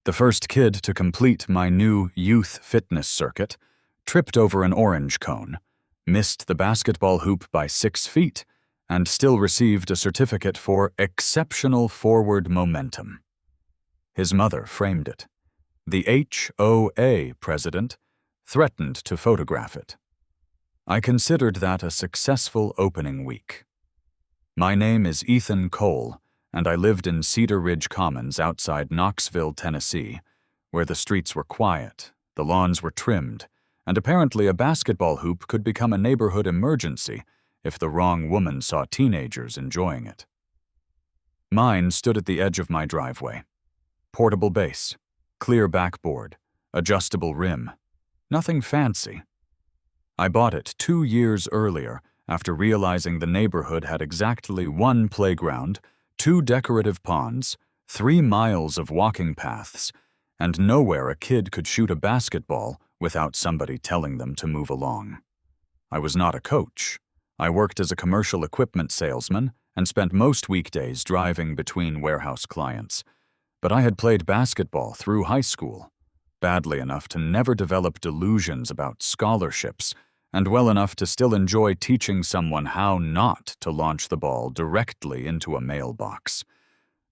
The first kid to complete my new youth fitness circuit tripped over an orange cone, missed the basketball hoop by 6 feet, and still received a certificate for exceptional forward momentum. His mother framed it. The HOA president threatened to photograph it. I considered that a successful opening week. My name is Ethan Cole, and I lived in Cedar Ridge Commons outside Knoxville, Tennessee, where the streets were quiet, the lawns were trimmed, and apparently a basketball hoop could become a neighborhood emergency if the wrong woman saw teenagers enjoying it. Mine stood at the edge of my driveway. Portable base, clear backboard, adjustable rim. Nothing fancy. I bought it 2 years earlier after realizing the neighborhood had exactly 1 playground, 2 decorative ponds, 3 miles of walking paths, and nowhere a kid could shoot a basketball without somebody telling them to move along. I was not a coach. I worked as a commercial equipment salesman and spent most weekdays driving between warehouse clients. But I had played basketball through high school, badly enough to never develop delusions about scholarships, and well enough to still enjoy teaching someone how not to launch the ball directly into a mailbox.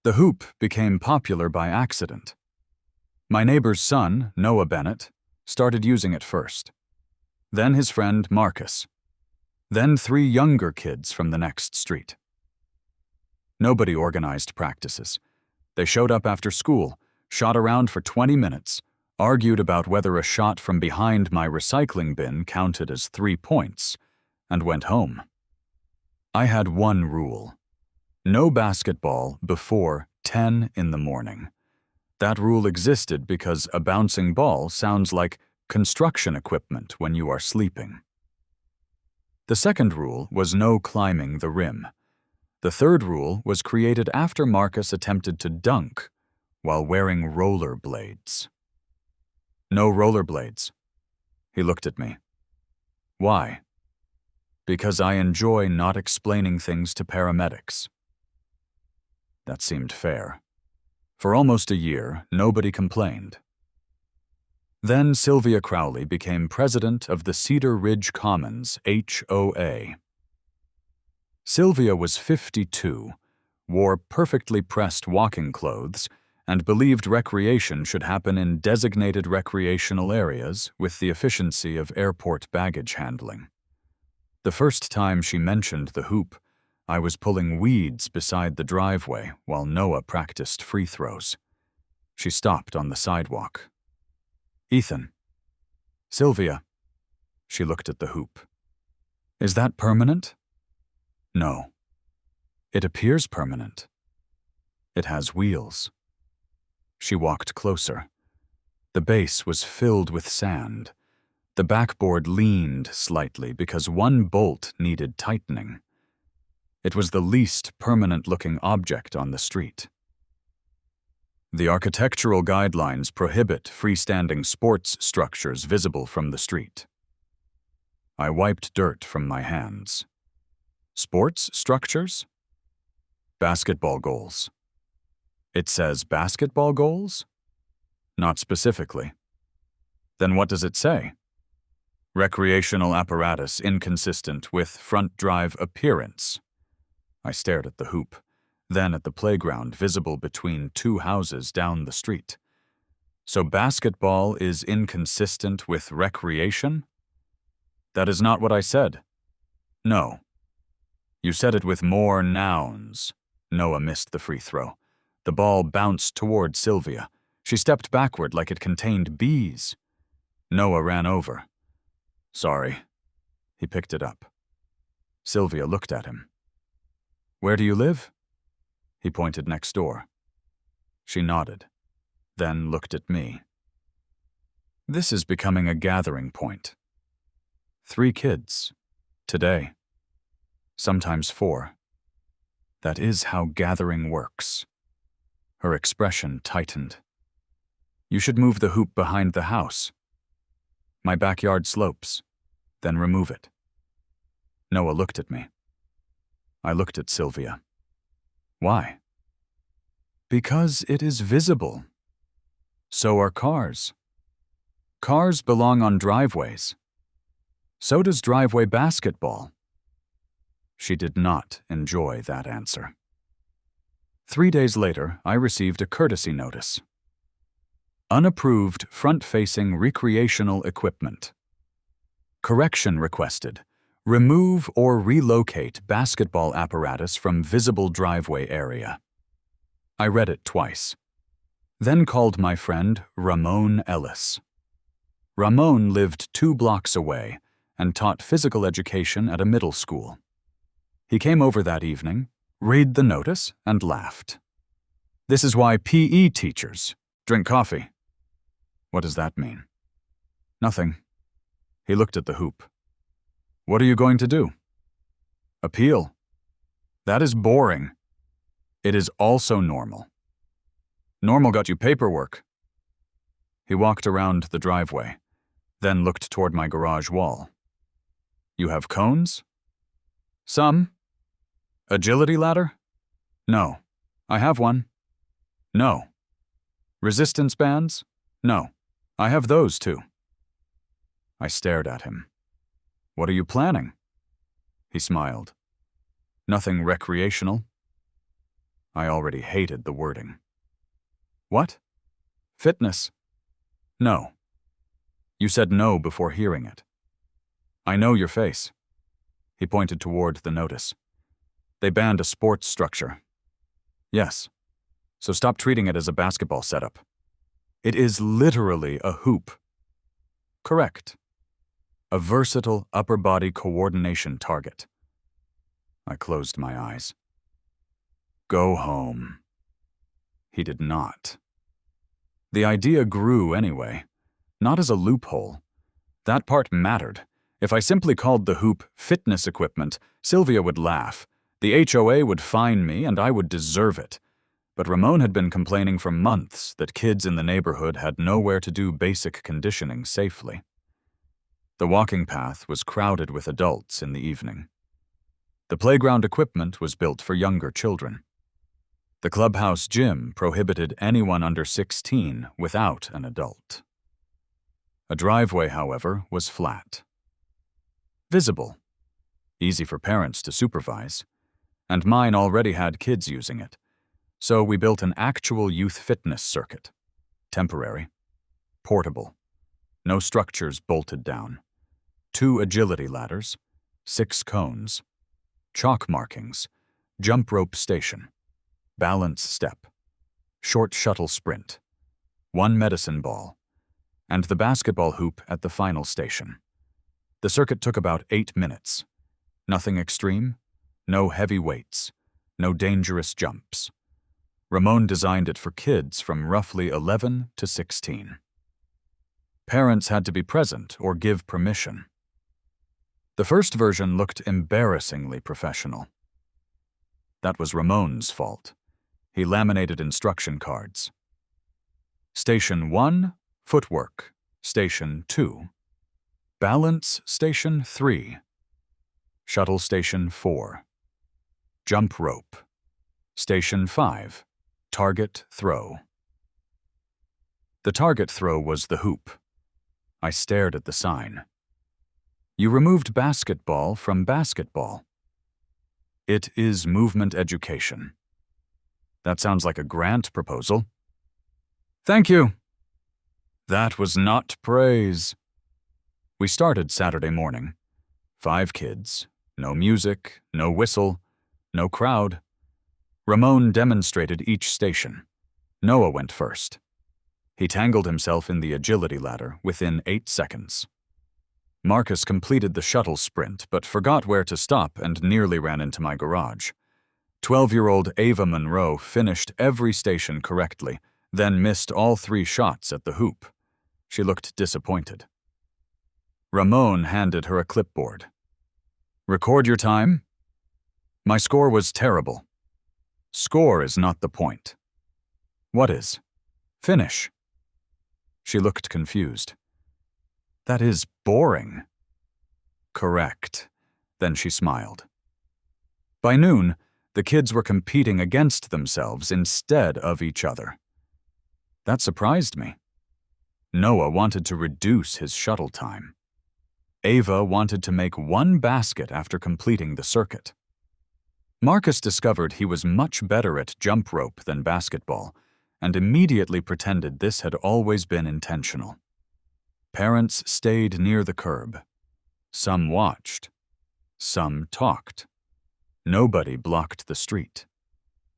The hoop became popular by accident. My neighbor's son, Noah Bennett, started using it first. Then his friend Marcus. Then 3 younger kids from the next street. Nobody organized practices. They showed up after school, shot around for 20 minutes, argued about whether a shot from behind my recycling bin counted as 3 points, and went home. I had one rule: no basketball before 10 in the morning. That rule existed because a bouncing ball sounds like construction equipment when you are sleeping. The second rule was no climbing the rim. The third rule was created after Marcus attempted to dunk while wearing rollerblades. No rollerblades. He looked at me. Why? Because I enjoy not explaining things to paramedics. That seemed fair. For almost a year, nobody complained. Then Sylvia Crowley became president of the Cedar Ridge Commons, HOA. Sylvia was 52, wore perfectly pressed walking clothes, and believed recreation should happen in designated recreational areas with the efficiency of airport baggage handling. The first time she mentioned the hoop, I was pulling weeds beside the driveway while Noah practiced free throws. She stopped on the sidewalk. Ethan. Sylvia. She looked at the hoop. Is that permanent? No. It appears permanent. It has wheels. She walked closer. The base was filled with sand. The backboard leaned slightly because one bolt needed tightening. It was the least permanent-looking object on the street. The architectural guidelines prohibit freestanding sports structures visible from the street. I wiped dirt from my hands. Sports structures? Basketball goals. It says basketball goals? Not specifically. Then what does it say? Recreational apparatus inconsistent with front drive appearance. I stared at the hoop, then at the playground visible between 2 houses down the street. So basketball is inconsistent with recreation? That is not what I said. No. You said it with more nouns. Noah missed the free throw. The ball bounced toward Sylvia. She stepped backward like it contained bees. Noah ran over. Sorry. He picked it up. Sylvia looked at him. Where do you live? He pointed next door. She nodded, then looked at me. This is becoming a gathering point. 3 kids. Today. Sometimes 4. That is how gathering works. Her expression tightened. You should move the hoop behind the house. My backyard slopes. Then remove it. Noah looked at me. I looked at Sylvia. Why? Because it is visible. So are cars. Cars belong on driveways. So does driveway basketball. She did not enjoy that answer. 3 days later, I received a courtesy notice. Unapproved front-facing recreational equipment. Correction requested. Remove or relocate basketball apparatus from visible driveway area. I read it twice. Then called my friend Ramon Ellis. Ramon lived 2 blocks away and taught physical education at a middle school. He came over that evening, read the notice, and laughed. This is why PE teachers drink coffee. What does that mean? Nothing. He looked at the hoop. What are you going to do? Appeal. That is boring. It is also normal. Normal got you paperwork. He walked around the driveway, then looked toward my garage wall. You have cones? Some. Agility ladder? No. I have one. No. Resistance bands? No. I have those too. I stared at him. What are you planning? He smiled. Nothing recreational. I already hated the wording. What? Fitness? No. You said no before hearing it. I know your face. He pointed toward the notice. They banned a sports structure. Yes. So stop treating it as a basketball setup. It is literally a hoop. Correct. A versatile upper body coordination target. I closed my eyes. Go home. He did not. The idea grew anyway, not as a loophole. That part mattered. If I simply called the hoop fitness equipment, Sylvia would laugh. The HOA would fine me, and I would deserve it. But Ramon had been complaining for months that kids in the neighborhood had nowhere to do basic conditioning safely. The walking path was crowded with adults in the evening. The playground equipment was built for younger children. The clubhouse gym prohibited anyone under 16 without an adult. A driveway, however, was flat. Visible. Easy for parents to supervise. And mine already had kids using it. So we built an actual youth fitness circuit. Temporary. Portable. No structures bolted down. 2 agility ladders. 6 cones. Chalk markings. Jump rope station. Balance step. Short shuttle sprint. 1 medicine ball. And the basketball hoop at the final station. The circuit took about 8 minutes. Nothing extreme. No heavy weights. No dangerous jumps. Ramon designed it for kids from roughly 11 to 16. Parents had to be present or give permission. The first version looked embarrassingly professional. That was Ramon's fault. He laminated instruction cards. Station 1, footwork. Station 2, balance. Station 3, shuttle. Station 4, jump rope. Station 5, target throw. The target throw was the hoop. I stared at the sign. You removed basketball from basketball. It is movement education. That sounds like a grant proposal. Thank you. That was not praise. We started Saturday morning. 5 kids, no music, no whistle, no crowd. Ramon demonstrated each station. Noah went first. He tangled himself in the agility ladder within 8 seconds. Marcus completed the shuttle sprint but forgot where to stop and nearly ran into my garage. 12-year-old Ava Monroe finished every station correctly, then missed all 3 shots at the hoop. She looked disappointed. Ramon handed her a clipboard. Record your time? My score was terrible. Score is not the point. What is? Finish. She looked confused. That is boring. Correct. Then she smiled. By noon, the kids were competing against themselves instead of each other. That surprised me. Noah wanted to reduce his shuttle time. Ava wanted to make one basket after completing the circuit. Marcus discovered he was much better at jump rope than basketball, and immediately pretended this had always been intentional. Parents stayed near the curb. Some watched. Some talked. Nobody blocked the street.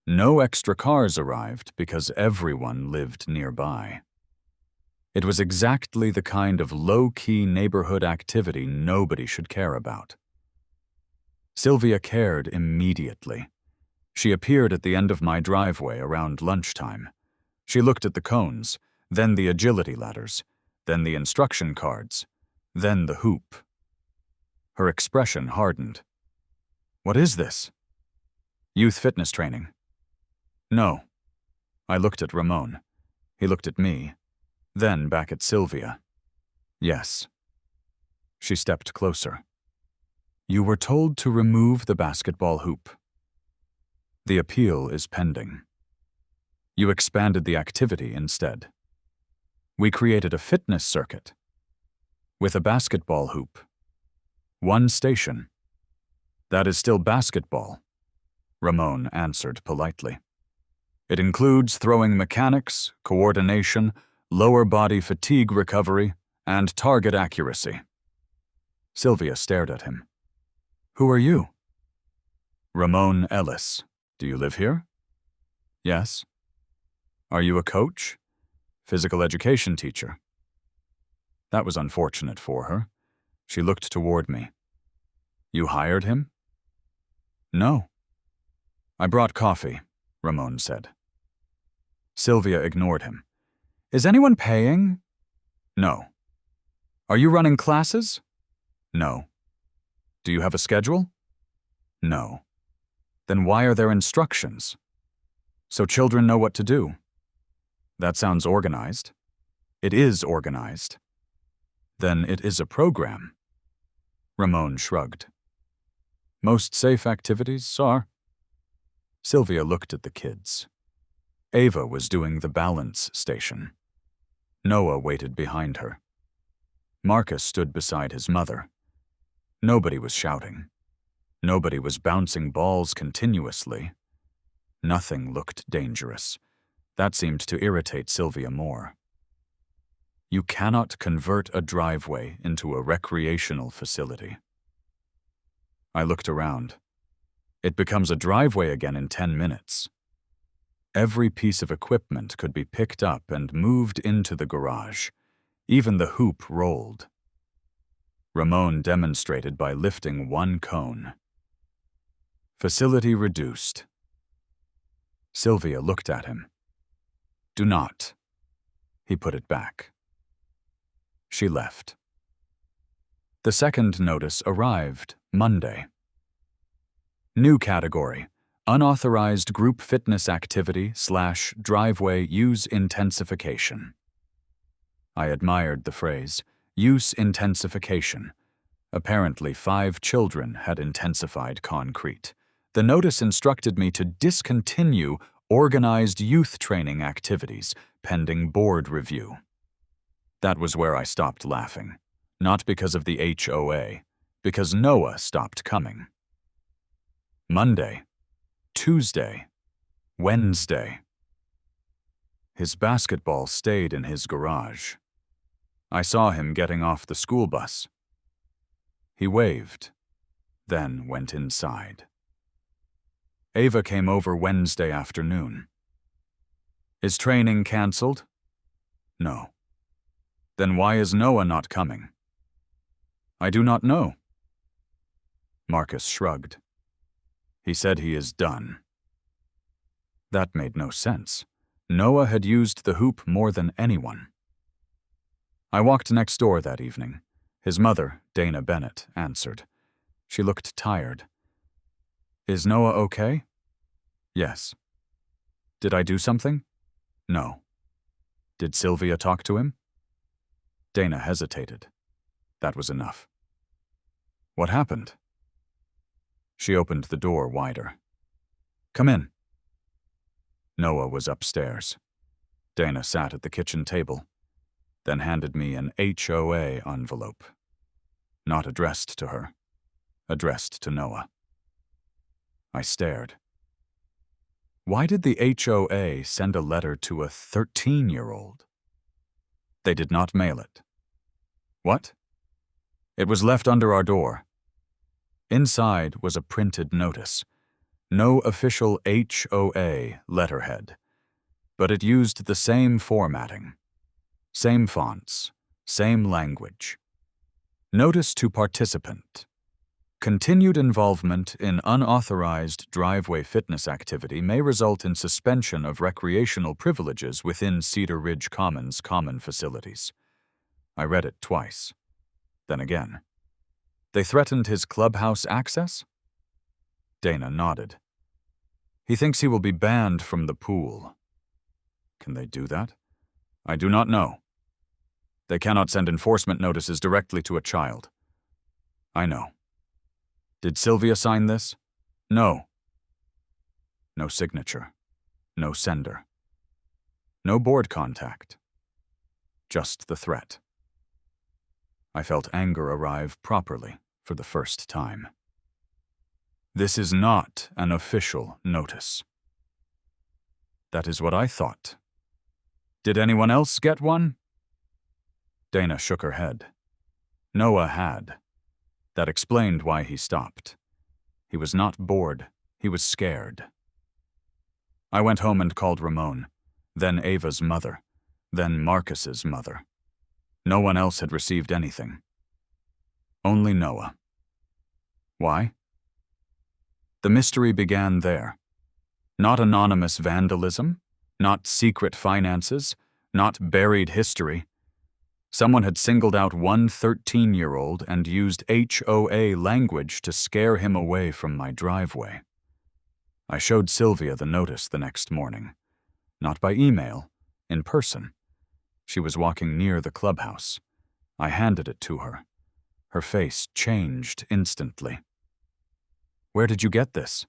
No extra cars arrived because everyone lived nearby. It was exactly the kind of low-key neighborhood activity nobody should care about. Sylvia cared immediately. She appeared at the end of my driveway around lunchtime. She looked at the cones, then the agility ladders, then the instruction cards, then the hoop. Her expression hardened. "What is this?" "Youth fitness training." "No." I looked at Ramon. He looked at me, then back at Sylvia. "Yes." She stepped closer. "You were told to remove the basketball hoop. The appeal is pending. You expanded the activity instead. We created a fitness circuit with a basketball hoop. One station. That is still basketball," Ramon answered politely. "It includes throwing mechanics, coordination, lower body fatigue recovery, and target accuracy." Sylvia stared at him. "Who are you?" "Ramon Ellis. Do you live here?" "Yes." "Are you a coach? Physical education teacher?" That was unfortunate for her. She looked toward me. "You hired him?" "No." "I brought coffee," Ramon said. Sylvia ignored him. "Is anyone paying?" "No." "Are you running classes?" "No." "Do you have a schedule?" "No." "Then why are there instructions?" "So children know what to do." "That sounds organized." "It is organized." "Then it is a program." Ramon shrugged. "Most safe activities are." Sylvia looked at the kids. Ava was doing the balance station. Noah waited behind her. Marcus stood beside his mother. Nobody was shouting. Nobody was bouncing balls continuously. Nothing looked dangerous. That seemed to irritate Sylvia more. You cannot convert a driveway into a recreational facility. I looked around. It becomes a driveway again in 10 minutes. Every piece of equipment could be picked up and moved into the garage. Even the hoop rolled. Ramon demonstrated by lifting one cone. Facility reduced. Sylvia looked at him. "Do not." He put it back. She left. The second notice arrived Monday. New category: unauthorized group fitness activity / driveway use intensification. I admired the phrase, use intensification. Apparently 5 children had intensified concrete. The notice instructed me to discontinue organized youth training activities pending board review. That was where I stopped laughing. Not because of the HOA, because Noah stopped coming. Monday, Tuesday, Wednesday. His basketball stayed in his garage. I saw him getting off the school bus. He waved, then went inside. Ava came over Wednesday afternoon. Is training canceled? No. Then why is Noah not coming? I do not know. Marcus shrugged. He said he is done. That made no sense. Noah had used the hoop more than anyone. I walked next door that evening. His mother, Dana Bennett, answered. She looked tired. Is Noah okay? Yes. Did I do something? No. Did Sylvia talk to him? Dana hesitated. That was enough. What happened? She opened the door wider. Come in. Noah was upstairs. Dana sat at the kitchen table. then handed me an HOA envelope. Not addressed to her, addressed to Noah. I stared. Why did the HOA send a letter to a 13-year-old? They did not mail it. What? It was left under our door. Inside was a printed notice. No official HOA letterhead, but it used the same formatting, same fonts, same language. Notice to participant. Continued involvement in unauthorized driveway fitness activity may result in suspension of recreational privileges within Cedar Ridge Commons common facilities. I read it twice, then again. They threatened his clubhouse access? Dana nodded. He thinks he will be banned from the pool. Can they do that? I do not know. They cannot send enforcement notices directly to a child. I know. Did Sylvia sign this? No. No signature. No sender. No board contact. Just the threat. I felt anger arrive properly for the first time. This is not an official notice. That is what I thought. Did anyone else get one? Dana shook her head. Noah had. That explained why he stopped. He was not bored, he was scared. I went home and called Ramon, then Ava's mother, then Marcus's mother. No one else had received anything. Only Noah. Why? The mystery began there. Not anonymous vandalism, not secret finances, not buried history. Someone had singled out one 13-year-old and used HOA language to scare him away from my driveway. I showed Sylvia the notice the next morning. Not by email, in person. She was walking near the clubhouse. I handed it to her. Her face changed instantly. Where did you get this?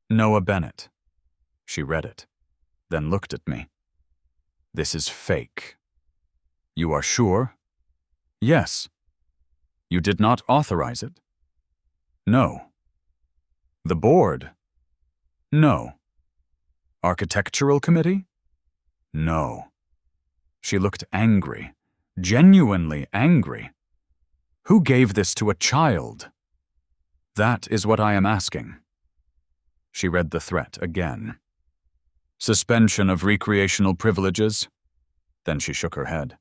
Noah Bennett. She read it, then looked at me. This is fake. You are sure? Yes. You did not authorize it? No. The board? No. Architectural committee? No. She looked angry, genuinely angry. Who gave this to a child? That is what I am asking. She read the threat again. Suspension of recreational privileges? Then she shook her head.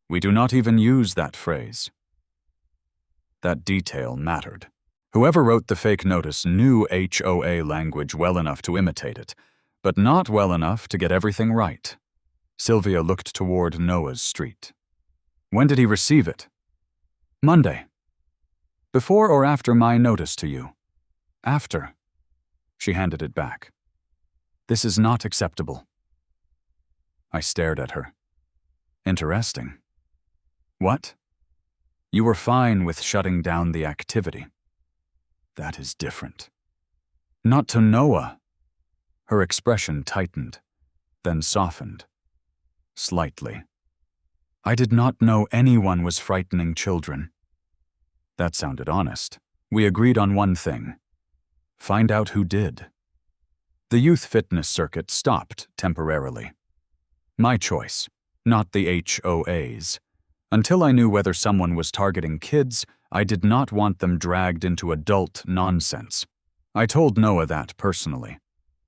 We do not even use that phrase. That detail mattered. Whoever wrote the fake notice knew HOA language well enough to imitate it, but not well enough to get everything right. Sylvia looked toward Noah's street. When did he receive it? Monday. Before or after my notice to you? After. She handed it back. This is not acceptable. I stared at her. Interesting. What? You were fine with shutting down the activity. That is different. Not to Noah. Her expression tightened, then softened. Slightly. I did not know anyone was frightening children. That sounded honest. We agreed on one thing. Find out who did. The youth fitness circuit stopped temporarily. My choice, not the HOA's. Until I knew whether someone was targeting kids, I did not want them dragged into adult nonsense. I told Noah that personally.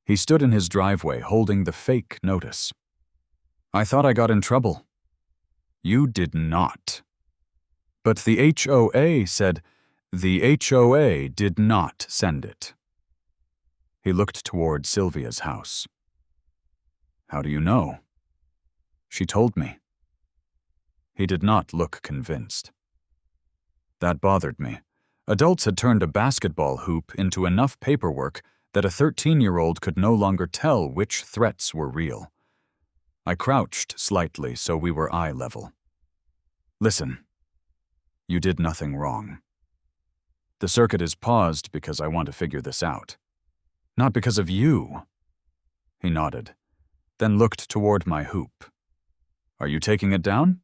He stood in his driveway holding the fake notice. I thought I got in trouble. You did not. But the HOA said, the HOA did not send it. He looked toward Sylvia's house. How do you know? She told me. He did not look convinced. That bothered me. Adults had turned a basketball hoop into enough paperwork that a 13-year-old could no longer tell which threats were real. I crouched slightly so we were eye level. Listen, you did nothing wrong. The circuit is paused because I want to figure this out. Not because of you. He nodded, then looked toward my hoop. Are you taking it down?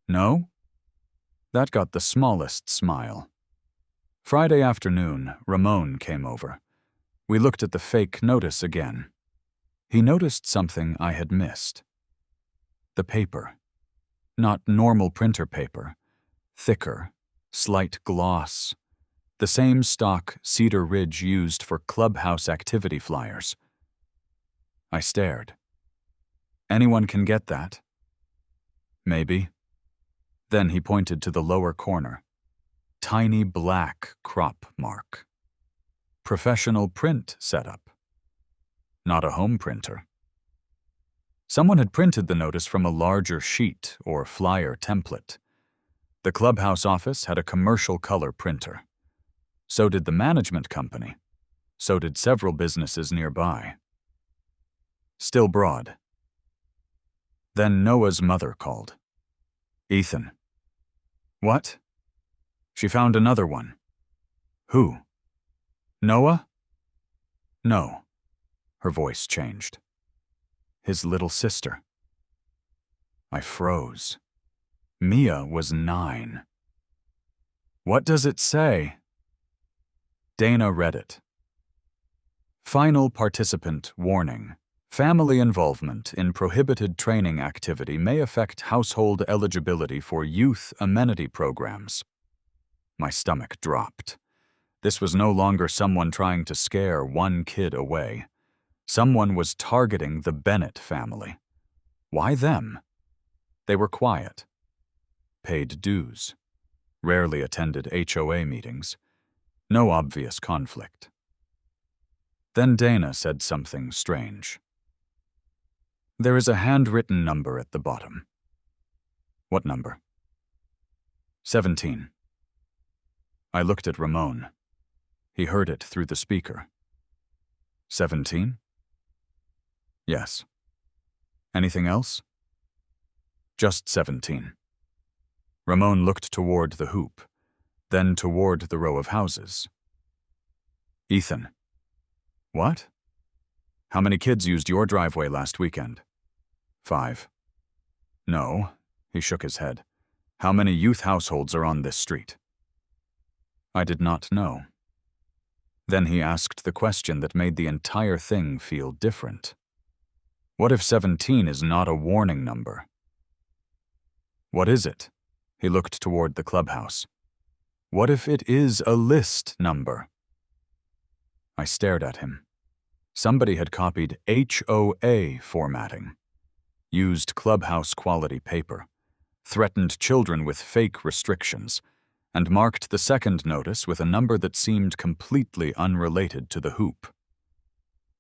No? That got the smallest smile. Friday afternoon, Ramon came over. We looked at the fake notice again. He noticed something I had missed. The paper. Not normal printer paper. Thicker, slight gloss. The same stock Cedar Ridge used for clubhouse activity flyers. I stared. Anyone can get that? Maybe. Then he pointed to the lower corner. Tiny black crop mark. Professional print setup. Not a home printer. Someone had printed the notice from a larger sheet or flyer template. The clubhouse office had a commercial color printer. So did the management company. So did several businesses nearby. Still broad. Then Noah's mother called. Ethan. What? She found another one. Who? Noah? No. Her voice changed. His little sister. I froze. Mia was 9. What does it say? Dana read it. Final participant warning. Family involvement in prohibited training activity may affect household eligibility for youth amenity programs. My stomach dropped. This was no longer someone trying to scare one kid away. Someone was targeting the Bennett family. Why them? They were quiet. Paid dues. Rarely attended HOA meetings. No obvious conflict. Then Dana said something strange. There is a handwritten number at the bottom. What number? 17. I looked at Ramon. He heard it through the speaker. 17? Yes. Anything else? Just 17. Ramon looked toward the hoop, then toward the row of houses. Ethan. What? How many kids used your driveway last weekend? 5. No, he shook his head. How many youth households are on this street? I did not know. Then he asked the question that made the entire thing feel different. What if 17 is not a warning number? What is it? He looked toward the clubhouse. What if it is a list number? I stared at him. Somebody had copied HOA formatting, used clubhouse quality paper, threatened children with fake restrictions, and marked the second notice with a number that seemed completely unrelated to the hoop.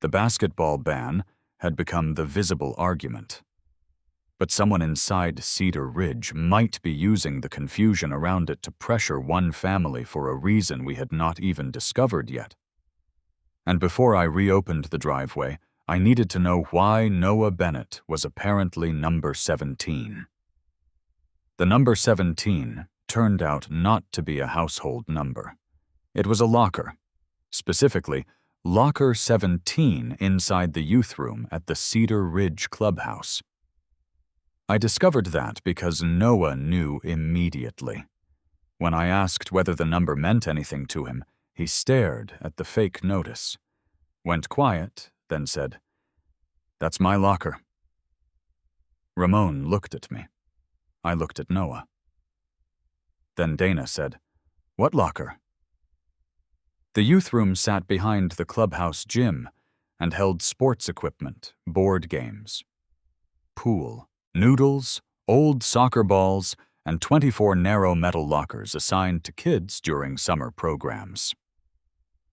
The basketball ban had become the visible argument. But someone inside Cedar Ridge might be using the confusion around it to pressure one family for a reason we had not even discovered yet. And before I reopened the driveway, I needed to know why Noah Bennett was apparently number 17. The number 17 turned out not to be a household number. It was a locker, specifically Locker 17 inside the youth room at the Cedar Ridge Clubhouse. I discovered that because Noah knew immediately. When I asked whether the number meant anything to him, he stared at the fake notice, went quiet, then said, "That's my locker." Ramon looked at me. I looked at Noah. Then Dana said, "What locker?" The youth room sat behind the clubhouse gym and held sports equipment, board games, pool, noodles, old soccer balls, and 24 narrow metal lockers assigned to kids during summer programs.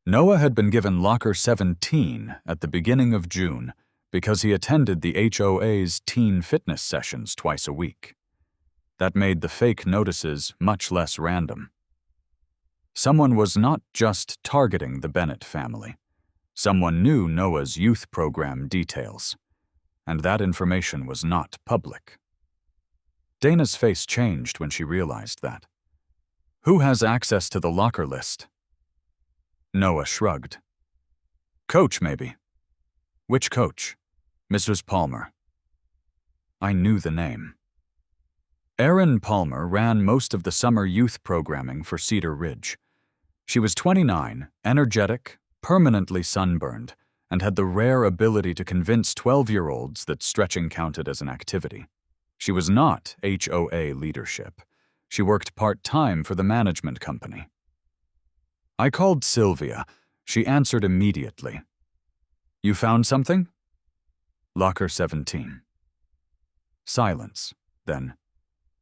Noah had been given Locker 17 at the beginning of June because he attended the HOA's teen fitness sessions twice a week. That made the fake notices much less random. Someone was not just targeting the Bennett family. Someone knew Noah's youth program details, and that information was not public. Dana's face changed when she realized that. Who has access to the locker list? Noah shrugged. Coach, maybe. Which coach? Mrs. Palmer. I knew the name. Erin Palmer ran most of the summer youth programming for Cedar Ridge. She was 29, energetic, permanently sunburned, and had the rare ability to convince 12-year-olds that stretching counted as an activity. She was not HOA leadership. She worked part-time for the management company. I called Sylvia. She answered immediately. "You found something?" "Locker 17. Silence. Then,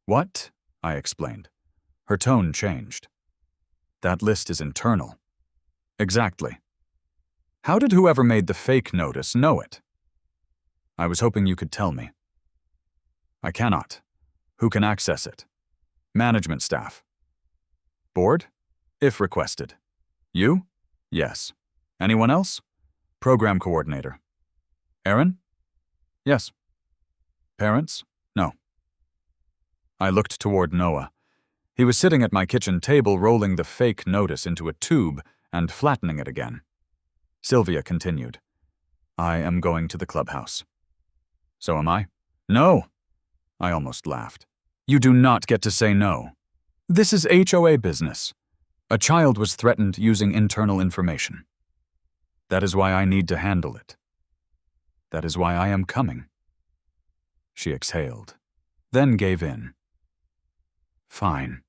"What?" I explained. Her tone changed. "That list is internal." "Exactly. How did whoever made the fake notice know it?" "I was hoping you could tell me." "I cannot. Who can access it?" "Management staff." "Board?" "If requested." "You?" "Yes." "Anyone else?" "Program coordinator." "Erin?" "Yes." "Parents?" "No." I looked toward Noah. He was sitting at my kitchen table rolling the fake notice into a tube and flattening it again. Sylvia continued. "I am going to the clubhouse." "So am I." "No!" I almost laughed. "You do not get to say no. This is HOA business. A child was threatened using internal information. That is why I need to handle it. That is why I am coming." She exhaled, then gave in. "Fine."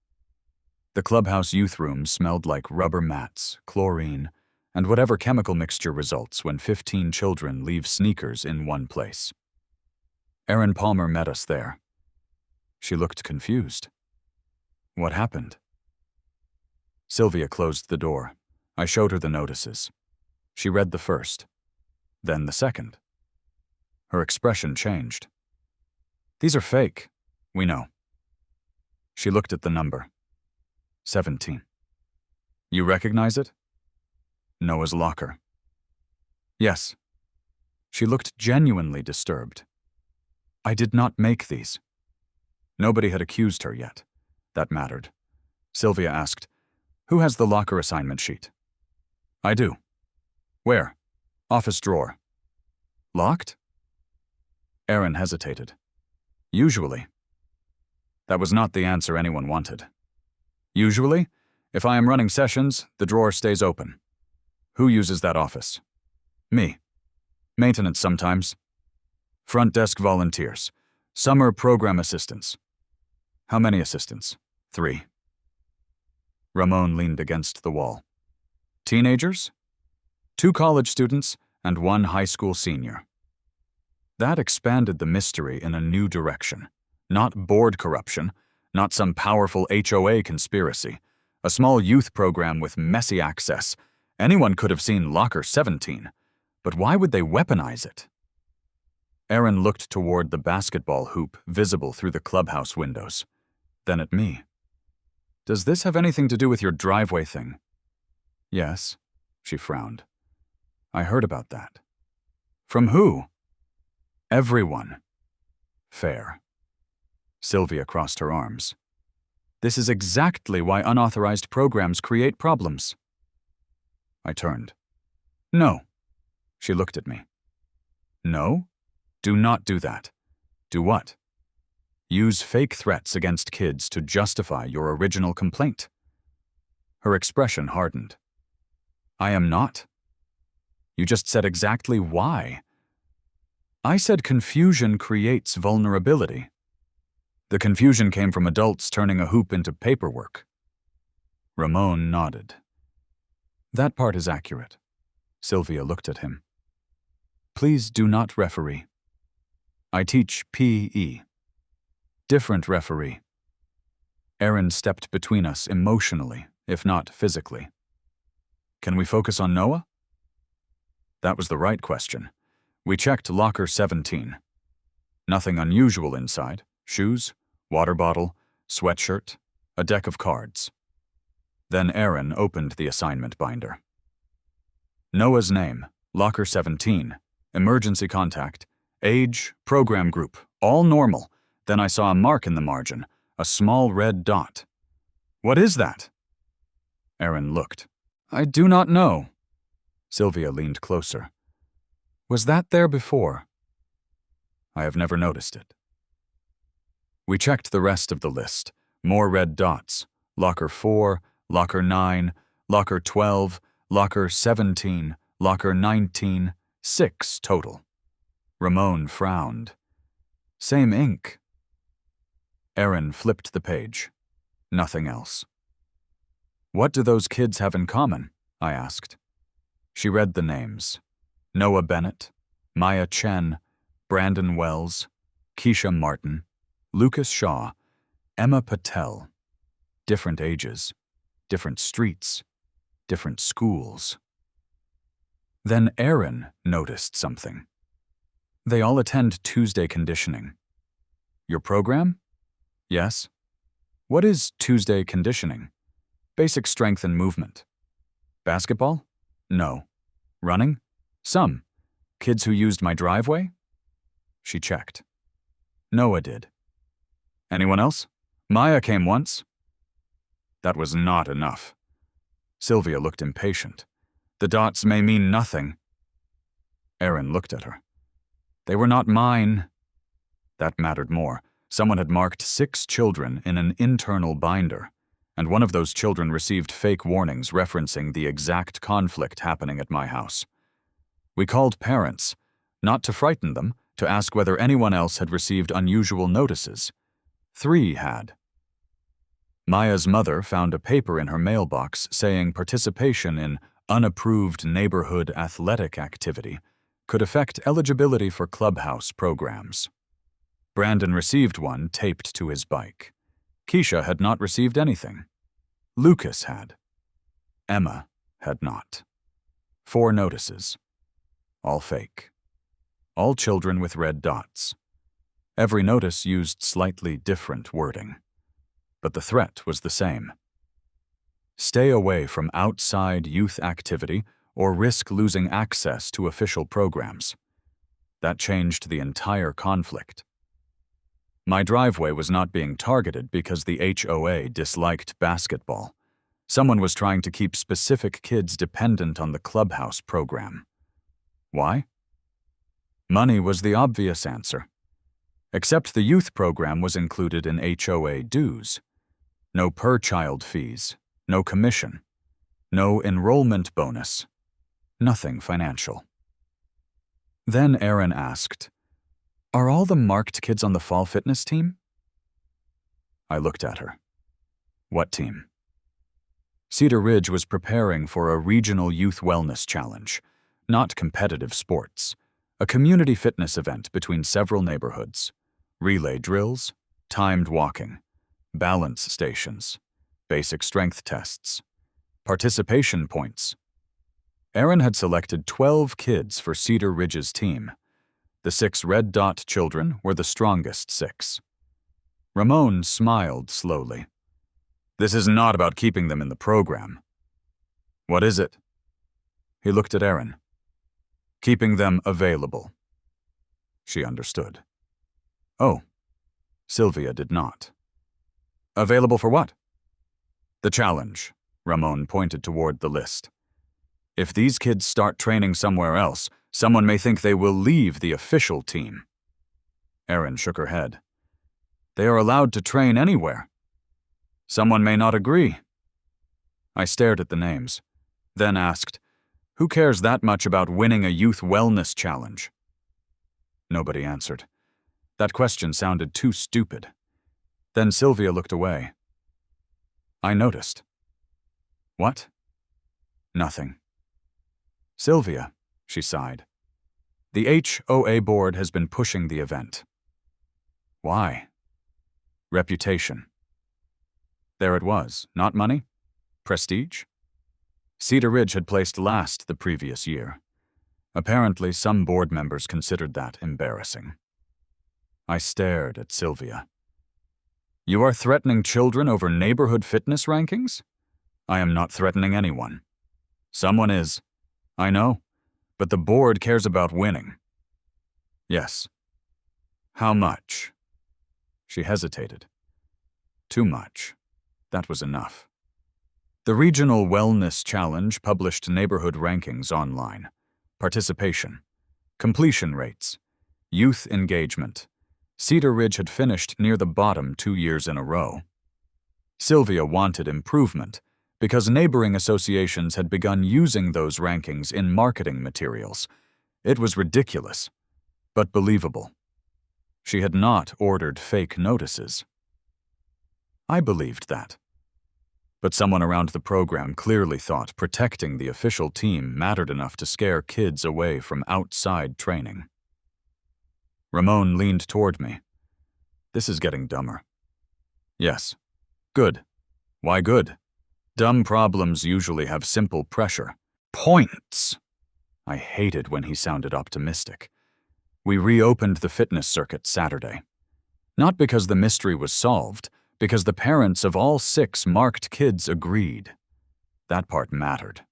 The clubhouse youth room smelled like rubber mats, chlorine, and whatever chemical mixture results when 15 children leave sneakers in one place. Erin Palmer met us there. She looked confused. "What happened?" Sylvia closed the door. I showed her the notices. She read the first, then the second. Her expression changed. "These are fake. We know." She looked at the number. 17. "You recognize it?" "Noah's locker." "Yes." She looked genuinely disturbed. "I did not make these." Nobody had accused her yet. That mattered. Sylvia asked, "Who has the locker assignment sheet?" "I do." "Where?" "Office drawer." "Locked?" Erin hesitated. "Usually." That was not the answer anyone wanted. "Usually, if I am running sessions, the drawer stays open." "Who uses that office?" "Me." "Maintenance sometimes." "Front desk volunteers. Summer program assistants." "How many assistants?" "3." Ramon leaned against the wall. "Teenagers?" "2 college students and 1 high school senior." That expanded the mystery in a new direction. Not board corruption, not some powerful HOA conspiracy, a small youth program with messy access. Anyone could have seen Locker 17, but why would they weaponize it? Erin looked toward the basketball hoop visible through the clubhouse windows, then at me. "Does this have anything to do with your driveway thing?" "Yes," she frowned. "I heard about that." "From who?" "Everyone." "Fair." Sylvia crossed her arms. "This is exactly why unauthorized programs create problems." I turned. "No." She looked at me. "No? Do not do that." "Do what?" "Use fake threats against kids to justify your original complaint." Her expression hardened. "I am not." "You just said exactly why." "I said confusion creates vulnerability." "The confusion came from adults turning a hoop into paperwork." Ramon nodded. "That part is accurate." Sylvia looked at him. "Please do not referee." "I teach PE." "Different referee." Erin stepped between us emotionally, if not physically. "Can we focus on Noah?" That was the right question. We checked Locker 17. Nothing unusual inside. Shoes, water bottle, sweatshirt, a deck of cards. Then Erin opened the assignment binder. Noah's name, Locker 17, emergency contact, age, program group, all normal. Then I saw a mark in the margin, a small red dot. "What is that?" Erin looked. "I do not know." Sylvia leaned closer. "Was that there before?" "I have never noticed it." We checked the rest of the list. More red dots. Locker 4, Locker 9, Locker 12, Locker 17, Locker 19, 6 total. Ramon frowned. Same ink. Erin flipped the page. Nothing else. What do those kids have in common? I asked. She read the names. Noah Bennett, Maya Chen, Brandon Wells, Keisha Martin, Lucas Shaw, Emma Patel. Different ages, different streets, different schools. Then Erin noticed something. They all attend Tuesday conditioning. Your program? Yes. What is Tuesday conditioning? Basic strength and movement. Basketball? No. Running? Some. Kids who used my driveway? She checked. Noah did. Anyone else? Maya came once. That was not enough. Sylvia looked impatient. The dots may mean nothing. Erin looked at her. They were not mine. That mattered more. Someone had marked 6 children in an internal binder, and one of those children received fake warnings referencing the exact conflict happening at my house. We called parents, not to frighten them, to ask whether anyone else had received unusual notices. 3 had. Maya's mother found a paper in her mailbox saying participation in unapproved neighborhood athletic activity could affect eligibility for clubhouse programs. Brandon received one taped to his bike. Keisha had not received anything. Lucas had. Emma had not. 4 notices. All fake. All children with red dots. Every notice used slightly different wording. But the threat was the same. Stay away from outside youth activity or risk losing access to official programs. That changed the entire conflict. My driveway was not being targeted because the HOA disliked basketball. Someone was trying to keep specific kids dependent on the clubhouse program. Why? Money was the obvious answer. Except the youth program was included in HOA dues. No per-child fees, no commission, no enrollment bonus, nothing financial. Then Erin asked, "Are all the marked kids on the fall fitness team?" I looked at her. What team? Cedar Ridge was preparing for a regional youth wellness challenge, not competitive sports, a community fitness event between several neighborhoods, relay drills, timed walking, balance stations, basic strength tests, participation points. Erin had selected 12 kids for Cedar Ridge's team. The 6 red dot children were the strongest 6. Ramon smiled slowly. This is not about keeping them in the program. What is it? He looked at Erin. Keeping them available. She understood. Oh. Sylvia did not. Available for what? The challenge. Ramon pointed toward the list. If these kids start training somewhere else, someone may think they will leave the official team. Erin shook her head. They are allowed to train anywhere. Someone may not agree. I stared at the names, then asked, who cares that much about winning a youth wellness challenge? Nobody answered. That question sounded too stupid. Then Sylvia looked away. I noticed. What? Nothing. Sylvia, she sighed. The HOA board has been pushing the event. Why? Reputation. There it was, not money? Prestige? Cedar Ridge had placed last the previous year. Apparently, some board members considered that embarrassing. I stared at Sylvia. You are threatening children over neighborhood fitness rankings? I am not threatening anyone. Someone is. I know, but the board cares about winning. Yes. How much? She hesitated. Too much. That was enough. The Regional Wellness Challenge published neighborhood rankings online. Participation, completion rates, youth engagement, Cedar Ridge had finished near the bottom 2 years in a row. Sylvia wanted improvement because neighboring associations had begun using those rankings in marketing materials. It was ridiculous, but believable. She had not ordered fake notices. I believed that. But someone around the program clearly thought protecting the official team mattered enough to scare kids away from outside training. Ramon leaned toward me. This is getting dumber. Yes. Good. Why good? Dumb problems usually have simple pressure. Points! I hated when he sounded optimistic. We reopened the fitness circuit Saturday. Not because the mystery was solved, because the parents of all 6 marked kids agreed. That part mattered.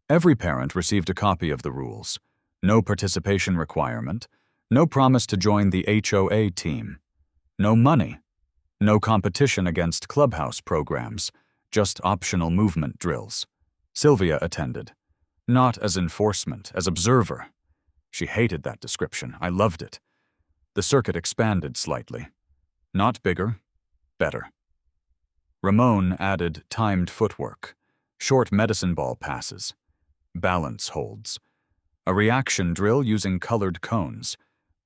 Every parent received a copy of the rules. No participation requirement, no promise to join the HOA team, no money, no competition against clubhouse programs, just optional movement drills. Sylvia attended, not as enforcement, as observer. She hated that description. I loved it. The circuit expanded slightly. Not bigger, better. Ramon added timed footwork, short medicine ball passes, balance holds, a reaction drill using colored cones.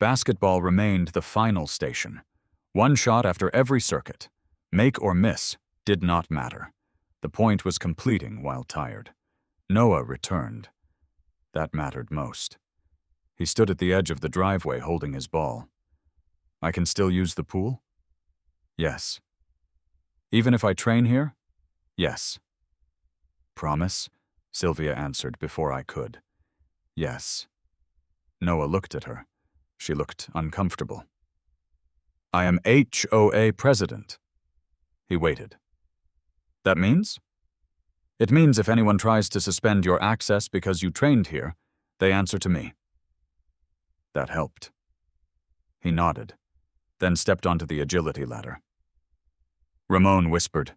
Basketball remained the final station. 1 shot after every circuit. Make or miss did not matter. The point was completing while tired. Noah returned. That mattered most. He stood at the edge of the driveway holding his ball. I can still use the pool? Yes. Even if I train here? Yes. Promise? Sylvia answered before I could. Yes. Noah looked at her. She looked uncomfortable. I am HOA president. He waited. That means? It means if anyone tries to suspend your access because you trained here, they answer to me. That helped. He nodded, then stepped onto the agility ladder. Ramon whispered,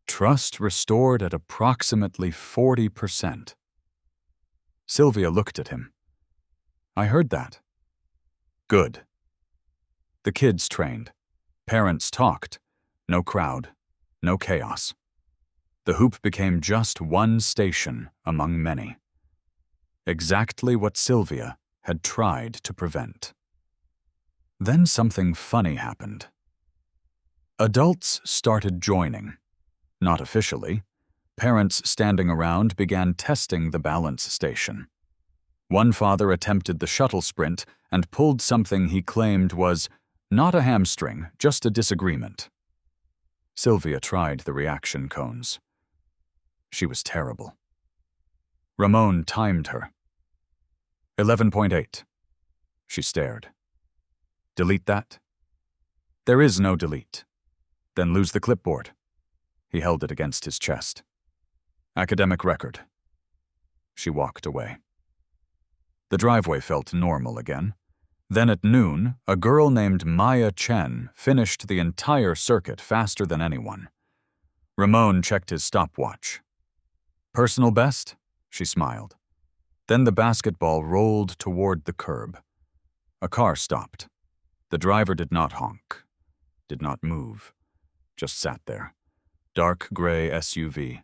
"Trust restored at approximately 40%. Sylvia looked at him. I heard that. Good. The kids trained. Parents talked. No crowd. No chaos. The hoop became just one station among many. Exactly what Sylvia had tried to prevent. Then something funny happened. Adults started joining. Not officially. Parents standing around began testing the balance station. One father attempted the shuttle sprint and pulled something he claimed was not a hamstring, just a disagreement. Sylvia tried the reaction cones. She was terrible. Ramon timed her. 11.8. She stared. Delete that? There is no delete. Then lose the clipboard. He held it against his chest. Academic record. She walked away. The driveway felt normal again. Then at noon, a girl named Maya Chen finished the entire circuit faster than anyone. Ramon checked his stopwatch. Personal best? She smiled. Then the basketball rolled toward the curb. A car stopped. The driver did not honk, did not move, just sat there. Dark gray SUV,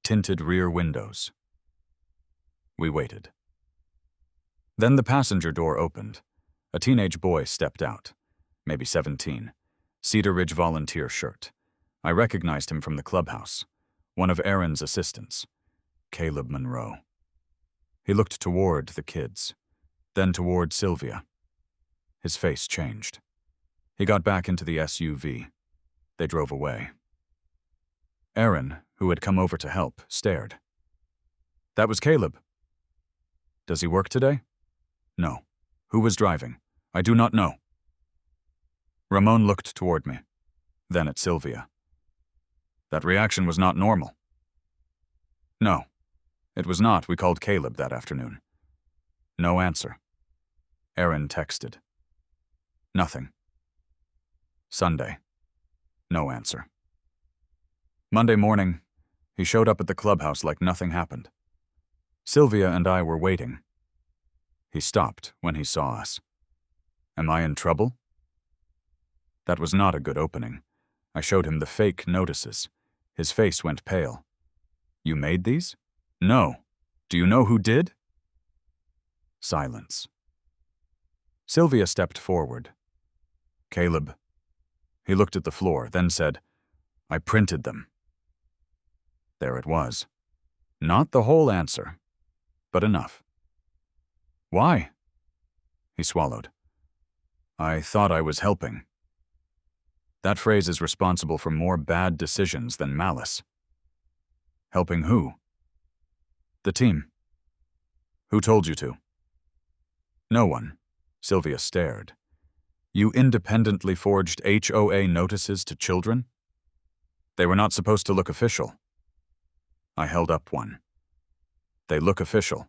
tinted rear windows. We waited. Then the passenger door opened. A teenage boy stepped out, maybe 17, Cedar Ridge volunteer shirt. I recognized him from the clubhouse, one of Aaron's assistants, Caleb Monroe. He looked toward the kids, then toward Sylvia. His face changed. He got back into the SUV. They drove away. Aaron, who had come over to help, stared. That was Caleb. Does he work today? No. Who was driving? I do not know. Ramon looked toward me, then at Sylvia. That reaction was not normal. No, it was not. We called Caleb that afternoon. No answer. Aaron texted. Nothing. Sunday. No answer. Monday morning, he showed up at the clubhouse like nothing happened. Sylvia and I were waiting. He stopped when he saw us. Am I in trouble? That was not a good opening. I showed him the fake notices. His face went pale. You made these? No. Do you know who did? Silence. Sylvia stepped forward. Caleb. He looked at the floor, then said, I printed them. There it was. Not the whole answer, but enough. Why? He swallowed. I thought I was helping. That phrase is responsible for more bad decisions than malice. Helping who? The team. Who told you to? No one. Sylvia stared. You independently forged HOA notices to children? They were not supposed to look official. I held up one. They look official.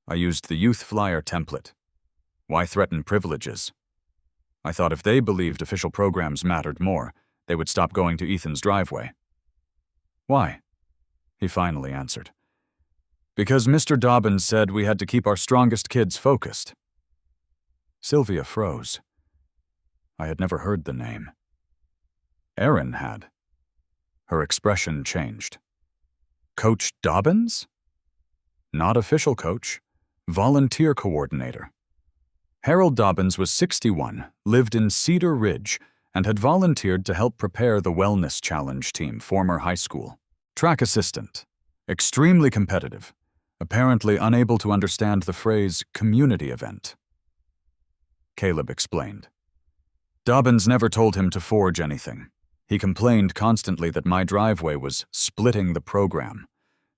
I used the youth flyer template. Why threaten privileges? I thought if they believed official programs mattered more, they would stop going to Ethan's driveway. Why? He finally answered. Because Mr. Dobbins said we had to keep our strongest kids focused. Sylvia froze. I had never heard the name. Erin had. Her expression changed. Coach Dobbins? Not official coach, volunteer coordinator. Harold Dobbins was 61, lived in Cedar Ridge, and had volunteered to help prepare the Wellness Challenge team, former high school. Track assistant. Extremely competitive. Apparently unable to understand the phrase community event. Caleb explained. Dobbins never told him to forge anything. He complained constantly that my driveway was splitting the program.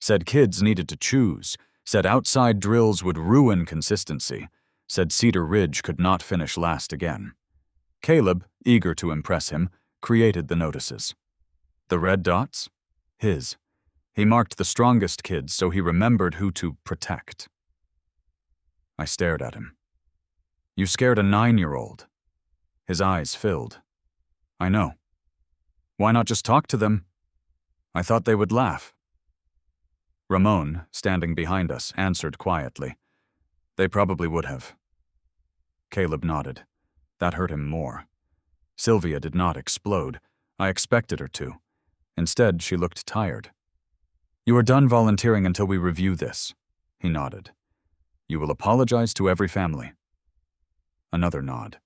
Said kids needed to choose. Said outside drills would ruin consistency. Said Cedar Ridge could not finish last again. Caleb, eager to impress him, created the notices. The red dots? His. He marked the strongest kids so he remembered who to protect. I stared at him. You scared a 9-year-old. His eyes filled. I know. Why not just talk to them? I thought they would laugh. Ramon, standing behind us, answered quietly. They probably would have. Caleb nodded. That hurt him more. Sylvia did not explode. I expected her to. Instead, she looked tired. You are done volunteering until we review this. He nodded. You will apologize to every family. Another nod.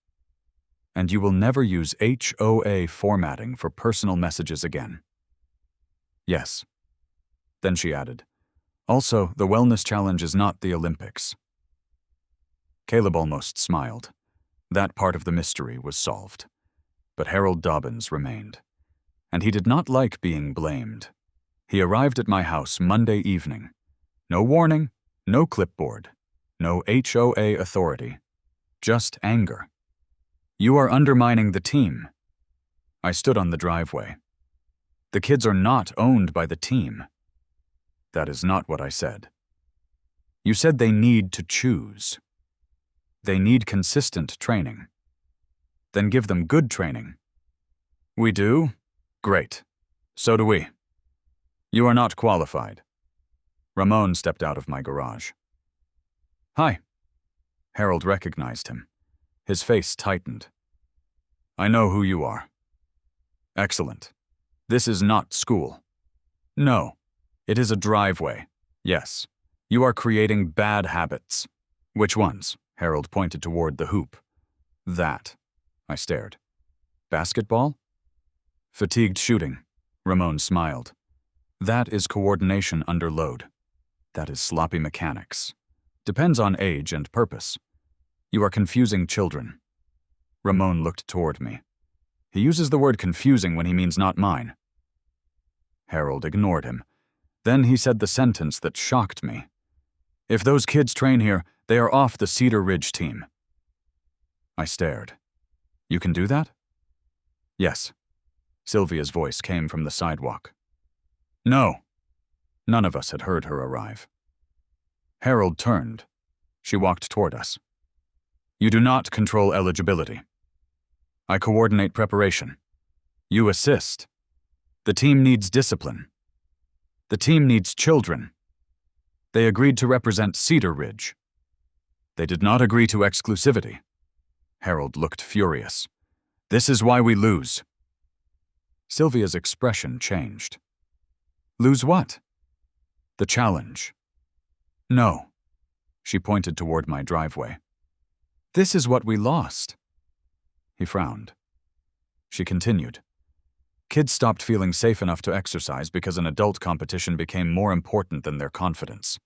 And you will never use HOA formatting for personal messages again. Yes. Then she added, also, the Wellness Challenge is not the Olympics. Caleb almost smiled. That part of the mystery was solved. But Harold Dobbins remained. And he did not like being blamed. He arrived at my house Monday evening. No warning, no clipboard, no HOA authority. Just anger. You are undermining the team. I stood on the driveway. The kids are not owned by the team. That is not what I said. You said they need to choose. They need consistent training. Then give them good training. We do? Great. So do we. You are not qualified. Ramon stepped out of my garage. Hi. Harold recognized him. His face tightened. I know who you are. Excellent. This is not school. No. It is a driveway. Yes. You are creating bad habits. Which ones? Harold pointed toward the hoop. That. I stared. Basketball? Fatigued shooting. Ramon smiled. That is coordination under load. That is sloppy mechanics. Depends on age and purpose. You are confusing children. Ramon looked toward me. He uses the word confusing when he means not mine. Harold ignored him. Then he said the sentence that shocked me. If those kids train here, they are off the Cedar Ridge team. I stared. You can do that? Yes. Sylvia's voice came from the sidewalk. No. None of us had heard her arrive. Harold turned. She walked toward us. You do not control eligibility. I coordinate preparation. You assist. The team needs discipline. The team needs children. They agreed to represent Cedar Ridge. They did not agree to exclusivity. Harold looked furious. This is why we lose. Sylvia's expression changed. Lose what? The challenge. No. She pointed toward my driveway. This is what we lost. He frowned. She continued. Kids stopped feeling safe enough to exercise because an adult competition became more important than their confidence.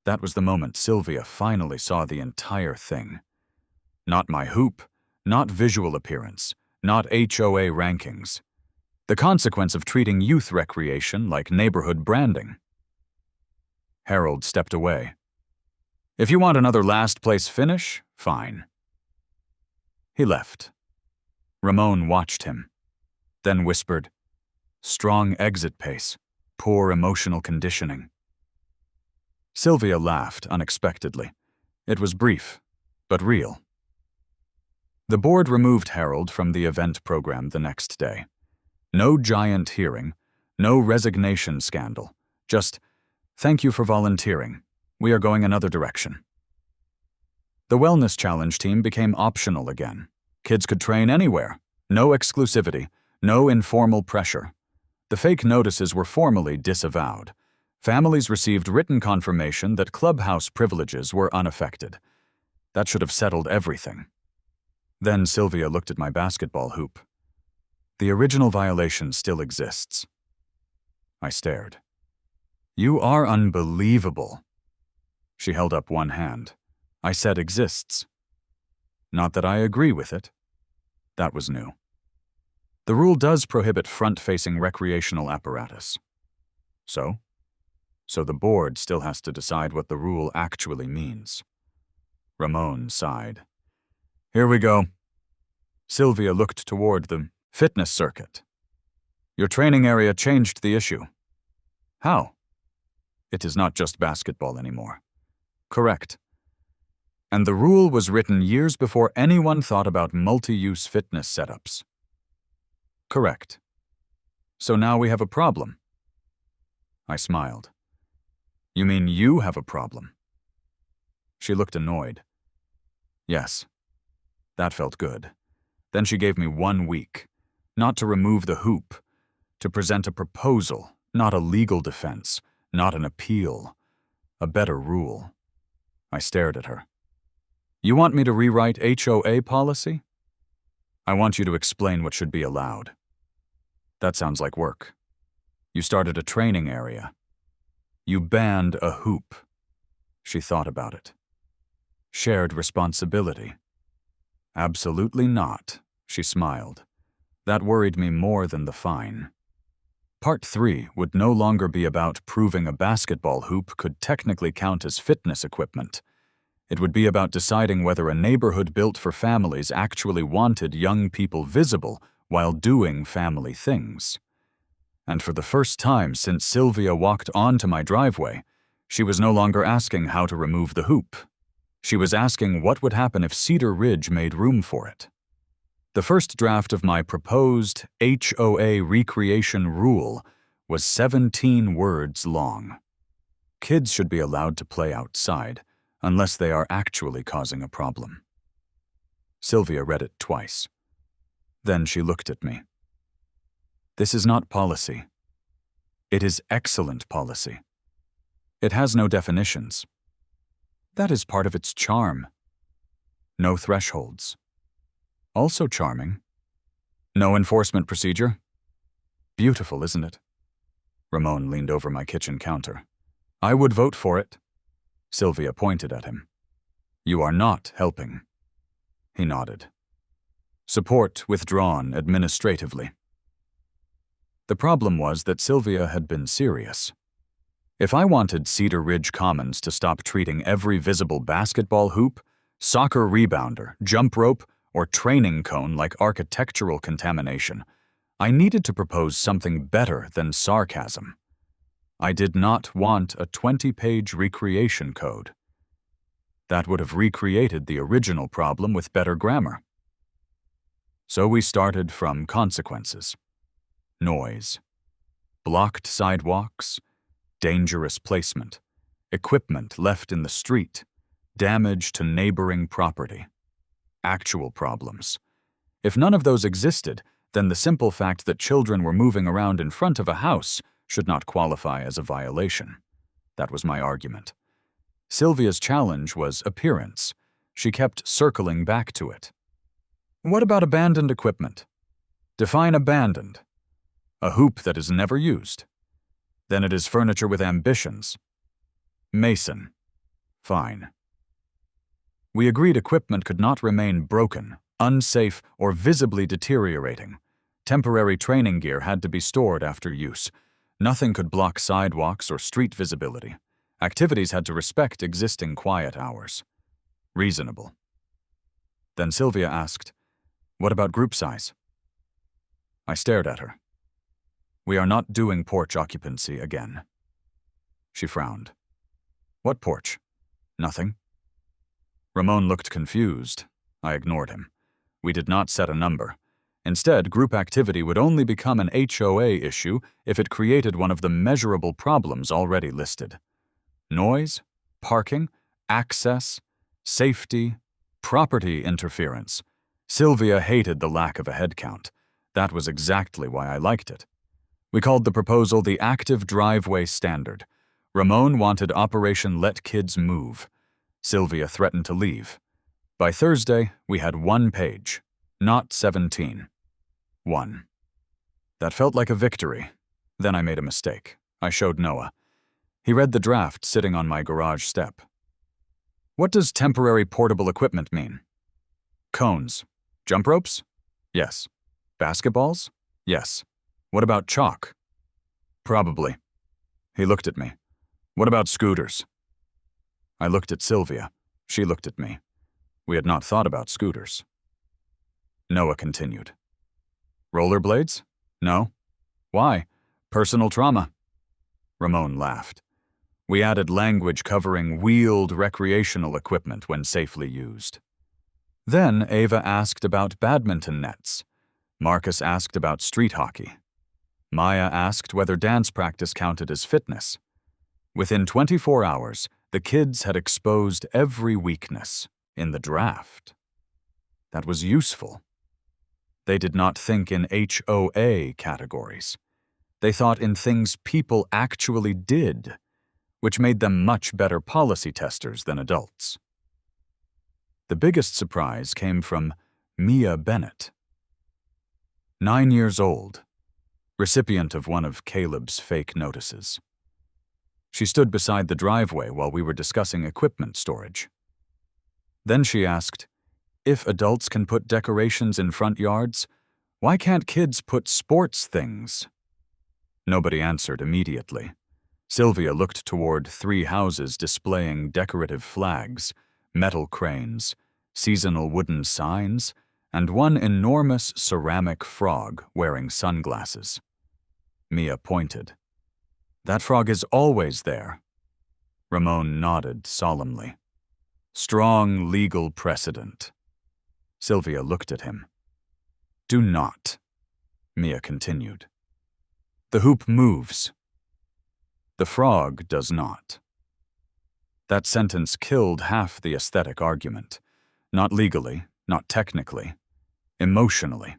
That was the moment Sylvia finally saw the entire thing. Not my hoop, not visual appearance, not HOA rankings. The consequence of treating youth recreation like neighborhood branding. Harold stepped away. If you want another last-place finish, fine. He left. Ramon watched him, then whispered, strong exit pace, poor emotional conditioning. Sylvia laughed unexpectedly. It was brief, but real. The board removed Harold from the event program the next day. No giant hearing, no resignation scandal, just, thank you for volunteering. We are going another direction. The Wellness Challenge team became optional again. Kids could train anywhere. No exclusivity, no informal pressure. The fake notices were formally disavowed. Families received written confirmation that clubhouse privileges were unaffected. That should have settled everything. Then Sylvia looked at my basketball hoop. The original violation still exists. I stared. You are unbelievable. She held up one hand. I said exists. Not that I agree with it. That was new. The rule does prohibit front-facing recreational apparatus. So the board still has to decide what the rule actually means. Ramon sighed. Here we go. Sylvia looked toward the fitness circuit. Your training area changed the issue. How? It is not just basketball anymore. Correct. And the rule was written years before anyone thought about multi-use fitness setups. Correct. So now we have a problem. I smiled. You mean you have a problem? She looked annoyed. Yes. That felt good. Then she gave me 1 week, not to remove the hoop, to present a proposal, not a legal defense, not an appeal, a better rule. I stared at her. You want me to rewrite HOA policy? I want you to explain what should be allowed. That sounds like work. You started a training area. You banned a hoop. She thought about it. Shared responsibility. Absolutely not, she smiled. That worried me more than the fine. Part 3 would no longer be about proving a basketball hoop could technically count as fitness equipment. It would be about deciding whether a neighborhood built for families actually wanted young people visible while doing family things. And for the first time since Sylvia walked onto my driveway, she was no longer asking how to remove the hoop. She was asking what would happen if Cedar Ridge made room for it. The first draft of my proposed HOA recreation rule was 17 words long. Kids should be allowed to play outside, unless they are actually causing a problem. Sylvia read it twice. Then she looked at me. This is not policy. It is excellent policy. It has no definitions. That is part of its charm. No thresholds. Also charming. No enforcement procedure. Beautiful, isn't it? Ramon leaned over my kitchen counter. I would vote for it. Sylvia pointed at him. You are not helping. He nodded. Support withdrawn administratively. The problem was that Sylvia had been serious. If I wanted Cedar Ridge Commons to stop treating every visible basketball hoop, soccer rebounder, jump rope, or training cone like architectural contamination, I needed to propose something better than sarcasm. I did not want a 20-page recreation code. That would have recreated the original problem with better grammar. So we started from consequences. Noise. Blocked sidewalks. Dangerous placement. Equipment left in the street. Damage to neighboring property. Actual problems. If none of those existed, then the simple fact that children were moving around in front of a house should not qualify as a violation. That was my argument. Sylvia's challenge was appearance. She kept circling back to it. What about abandoned equipment? Define abandoned. A hoop that is never used. Then it is furniture with ambitions. Mason. Fine. We agreed equipment could not remain broken, unsafe, or visibly deteriorating. Temporary training gear had to be stored after use. Nothing could block sidewalks or street visibility. Activities had to respect existing quiet hours. Reasonable. Then Sylvia asked, "What about group size?" I stared at her. "We are not doing porch occupancy again." She frowned. "What porch?" "Nothing." Ramon looked confused. I ignored him. We did not set a number. Instead, group activity would only become an HOA issue if it created one of the measurable problems already listed. Noise, parking, access, safety, property interference. Sylvia hated the lack of a head count. That was exactly why I liked it. We called the proposal the Active Driveway Standard. Ramon wanted Operation Let Kids Move. Sylvia threatened to leave. By Thursday, we had 1 page, not 17. 1. That felt like a victory. Then I made a mistake. I showed Noah. He read the draft sitting on my garage step. "What does temporary portable equipment mean?" "Cones. Jump ropes?" "Yes." "Basketballs?" "Yes." "What about chalk?" "Probably." He looked at me. "What about scooters?" I looked at Sylvia. She looked at me. We had not thought about scooters. Noah continued. "Rollerblades? No." "Why?" "Personal trauma." Ramon laughed. We added language covering wheeled recreational equipment when safely used. Then Ava asked about badminton nets. Marcus asked about street hockey. Maya asked whether dance practice counted as fitness. Within 24 hours, the kids had exposed every weakness in the draft. That was useful. They did not think in HOA categories. They thought in things people actually did, which made them much better policy testers than adults. The biggest surprise came from Mia Bennett. 9 years old, recipient of one of Caleb's fake notices. She stood beside the driveway while we were discussing equipment storage. Then she asked, "If adults can put decorations in front yards, why can't kids put sports things?" Nobody answered immediately. Sylvia looked toward 3 houses displaying decorative flags, metal cranes, seasonal wooden signs, and one enormous ceramic frog wearing sunglasses. Mia pointed. "That frog is always there." Ramon nodded solemnly. "Strong legal precedent." Sylvia looked at him. "Do not," Mia continued. "The hoop moves. The frog does not." That sentence killed half the aesthetic argument. Not legally, not technically, emotionally.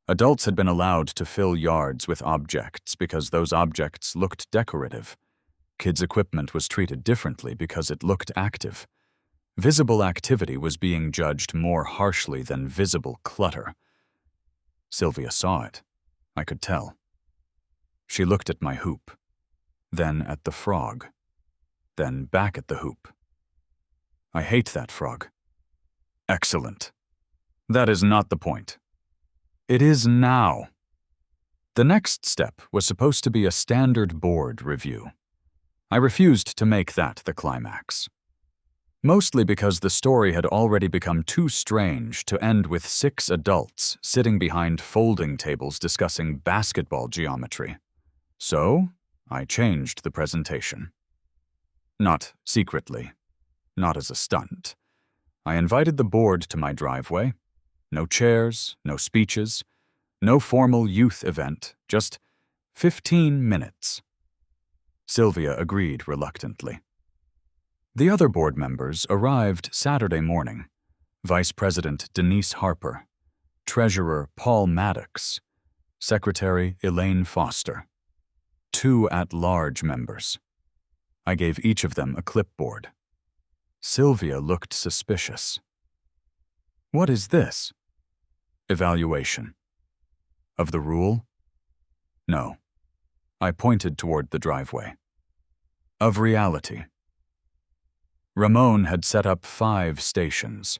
Adults had been allowed to fill yards with objects because those objects looked decorative. Kids' equipment was treated differently because it looked active. Visible activity was being judged more harshly than visible clutter. Sylvia saw it. I could tell. She looked at my hoop, then at the frog, then back at the hoop. "I hate that frog." "Excellent. That is not the point." "It is now." The next step was supposed to be a standard board review. I refused to make that the climax. Mostly because the story had already become too strange to end with 6 adults sitting behind folding tables discussing basketball geometry. So, I changed the presentation. Not secretly, not as a stunt. I invited the board to my driveway. No chairs, no speeches, no formal youth event, just 15 minutes. Sylvia agreed reluctantly. The other board members arrived Saturday morning. Vice President Denise Harper, Treasurer Paul Maddox, Secretary Elaine Foster, 2 at-large members. I gave each of them a clipboard. Sylvia looked suspicious. What is this? Evaluation. Of the rule? No. I pointed toward the driveway. Of reality. Ramon had set up 5 stations,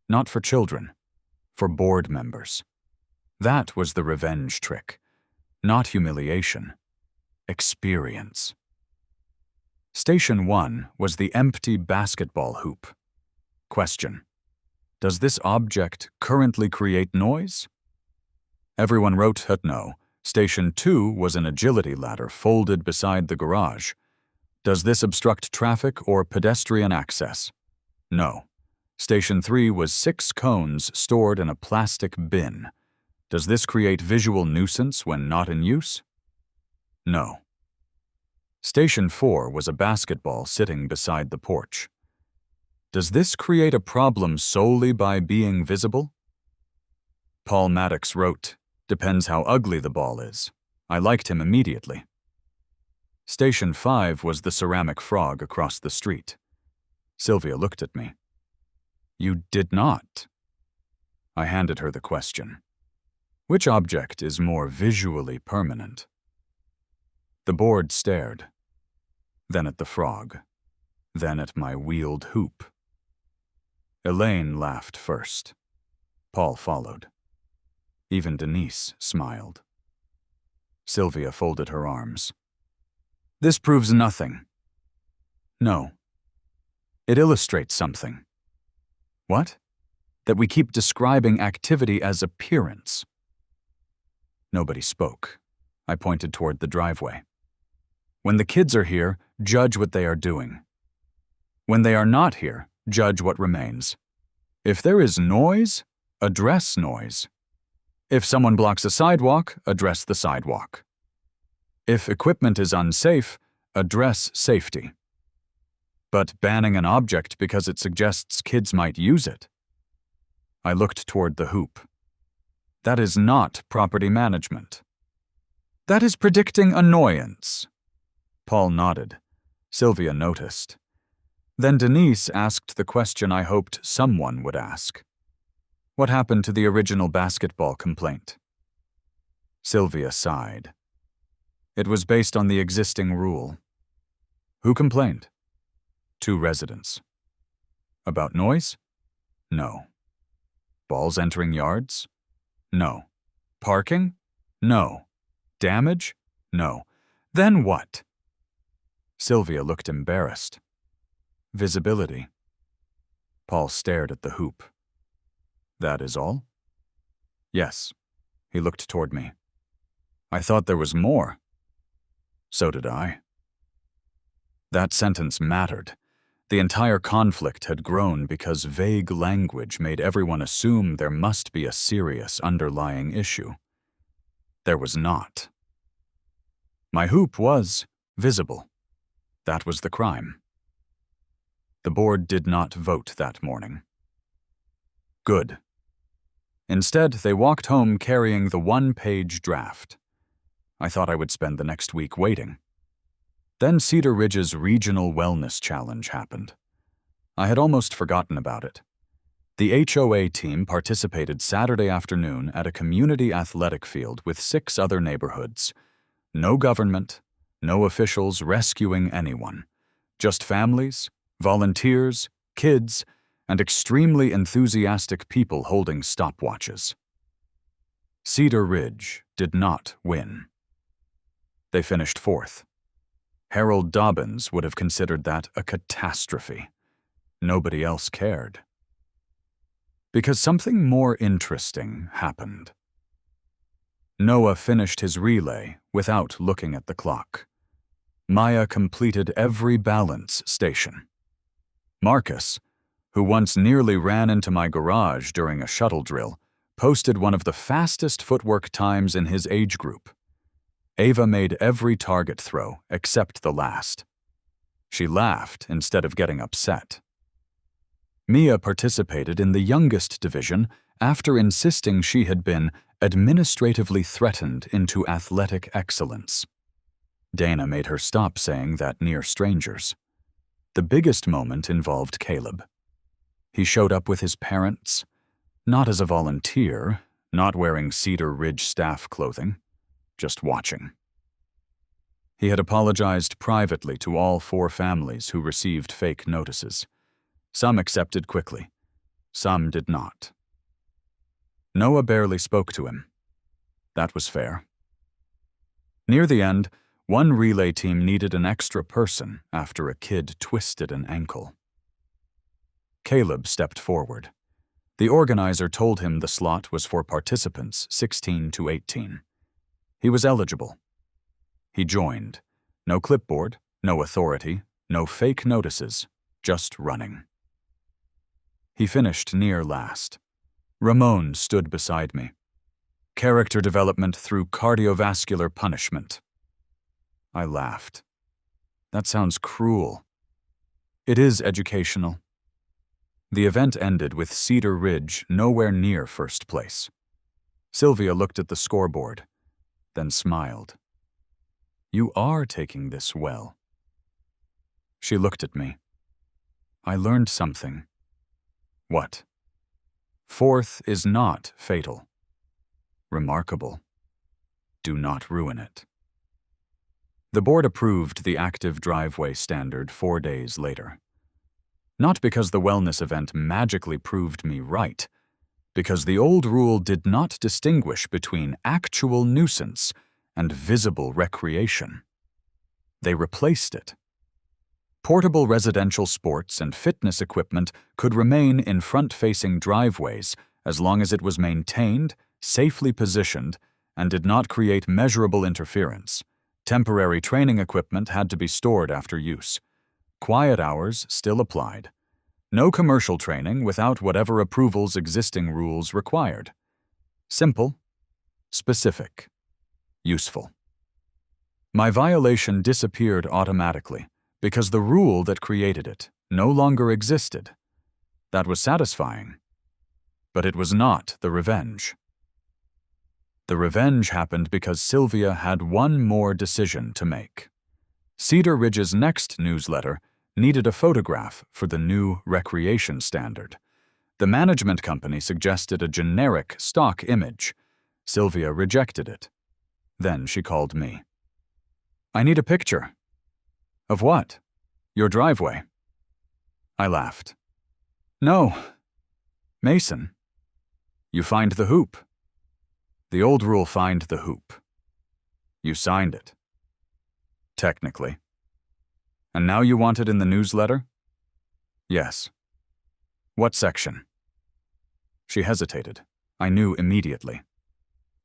not for children, for board members. That was the revenge trick, not humiliation, experience. Station 1 was the empty basketball hoop. Question: does this object currently create noise? Everyone wrote no. Station 2 was an agility ladder folded beside the garage. Does this obstruct traffic or pedestrian access? No. Station 3 was 6 cones stored in a plastic bin. Does this create visual nuisance when not in use? No. Station 4 was a basketball sitting beside the porch. Does this create a problem solely by being visible? Paul Maddox wrote, depends how ugly the ball is. I liked him immediately. Station 5 was the ceramic frog across the street. Sylvia looked at me. You did not. I handed her the question. Which object is more visually permanent? The board stared, then at the frog, then at my wheeled hoop. Elaine laughed first. Paul followed. Even Denise smiled. Sylvia folded her arms. This proves nothing. No. It illustrates something. What? That we keep describing activity as appearance. Nobody spoke. I pointed toward the driveway. When the kids are here, judge what they are doing. When they are not here, judge what remains. If there is noise, address noise. If someone blocks a sidewalk, address the sidewalk. If equipment is unsafe, address safety. But banning an object because it suggests kids might use it. I looked toward the hoop. That is not property management. That is predicting annoyance. Paul nodded. Sylvia noticed. Then Denise asked the question I hoped someone would ask. What happened to the original basketball complaint? Sylvia sighed. It was based on the existing rule. Who complained? 2 residents. About noise? No. Balls entering yards? No. Parking? No. Damage? No. Then what? Sylvia looked embarrassed. Visibility. Paul stared at the hoop. That is all? Yes. He looked toward me. I thought there was more. So did I. That sentence mattered. The entire conflict had grown because vague language made everyone assume there must be a serious underlying issue. There was not. My hoop was visible. That was the crime. The board did not vote that morning. Good. Instead, they walked home carrying the 1-page draft. I thought I would spend the next week waiting. Then Cedar Ridge's Regional Wellness Challenge happened. I had almost forgotten about it. The HOA team participated Saturday afternoon at a community athletic field with 6 other neighborhoods. No government, no officials rescuing anyone. Just families, volunteers, kids, and extremely enthusiastic people holding stopwatches. Cedar Ridge did not win. They finished 4th. Harold Dobbins would have considered that a catastrophe. Nobody else cared. Because something more interesting happened. Noah finished his relay without looking at the clock. Maya completed every balance station. Marcus, who once nearly ran into my garage during a shuttle drill, posted one of the fastest footwork times in his age group. Ava made every target throw except the last. She laughed instead of getting upset. Mia participated in the youngest division after insisting she had been administratively threatened into athletic excellence. Dana made her stop saying that near strangers. The biggest moment involved Caleb. He showed up with his parents, not as a volunteer, not wearing Cedar Ridge staff clothing, just watching. He had apologized privately to all 4 families who received fake notices. Some accepted quickly, some did not. Noah barely spoke to him. That was fair. Near the end, one relay team needed an extra person after a kid twisted an ankle. Caleb stepped forward. The organizer told him the slot was for participants 16 to 18. He was eligible. He joined. No clipboard, no authority, no fake notices, just running. He finished near last. Ramon stood beside me. Character development through cardiovascular punishment. I laughed. That sounds cruel. It is educational. The event ended with Cedar Ridge nowhere near first place. Sylvia looked at the scoreboard, then smiled. You are taking this well. She looked at me. I learned something. What? 4th is not fatal. Remarkable. Do not ruin it. The board approved the active driveway standard 4 days later. Not because the wellness event magically proved me right, because the old rule did not distinguish between actual nuisance and visible recreation. They replaced it. Portable residential sports and fitness equipment could remain in front-facing driveways as long as it was maintained, safely positioned, and did not create measurable interference. Temporary training equipment had to be stored after use. Quiet hours still applied. No commercial training without whatever approvals existing rules required. Simple, specific, useful. My violation disappeared automatically because the rule that created it no longer existed. That was satisfying. But it was not the revenge. The revenge happened because Sylvia had one more decision to make. Cedar Ridge's next newsletter needed a photograph for the new recreation standard. The management company suggested a generic stock image. Sylvia rejected it. Then she called me. I need a picture. Of what? Your driveway. I laughed. No. Mason. You find the hoop. The old rule find the hoop. You signed it. Technically. And now you want it in the newsletter? Yes. What section? She hesitated. I knew immediately.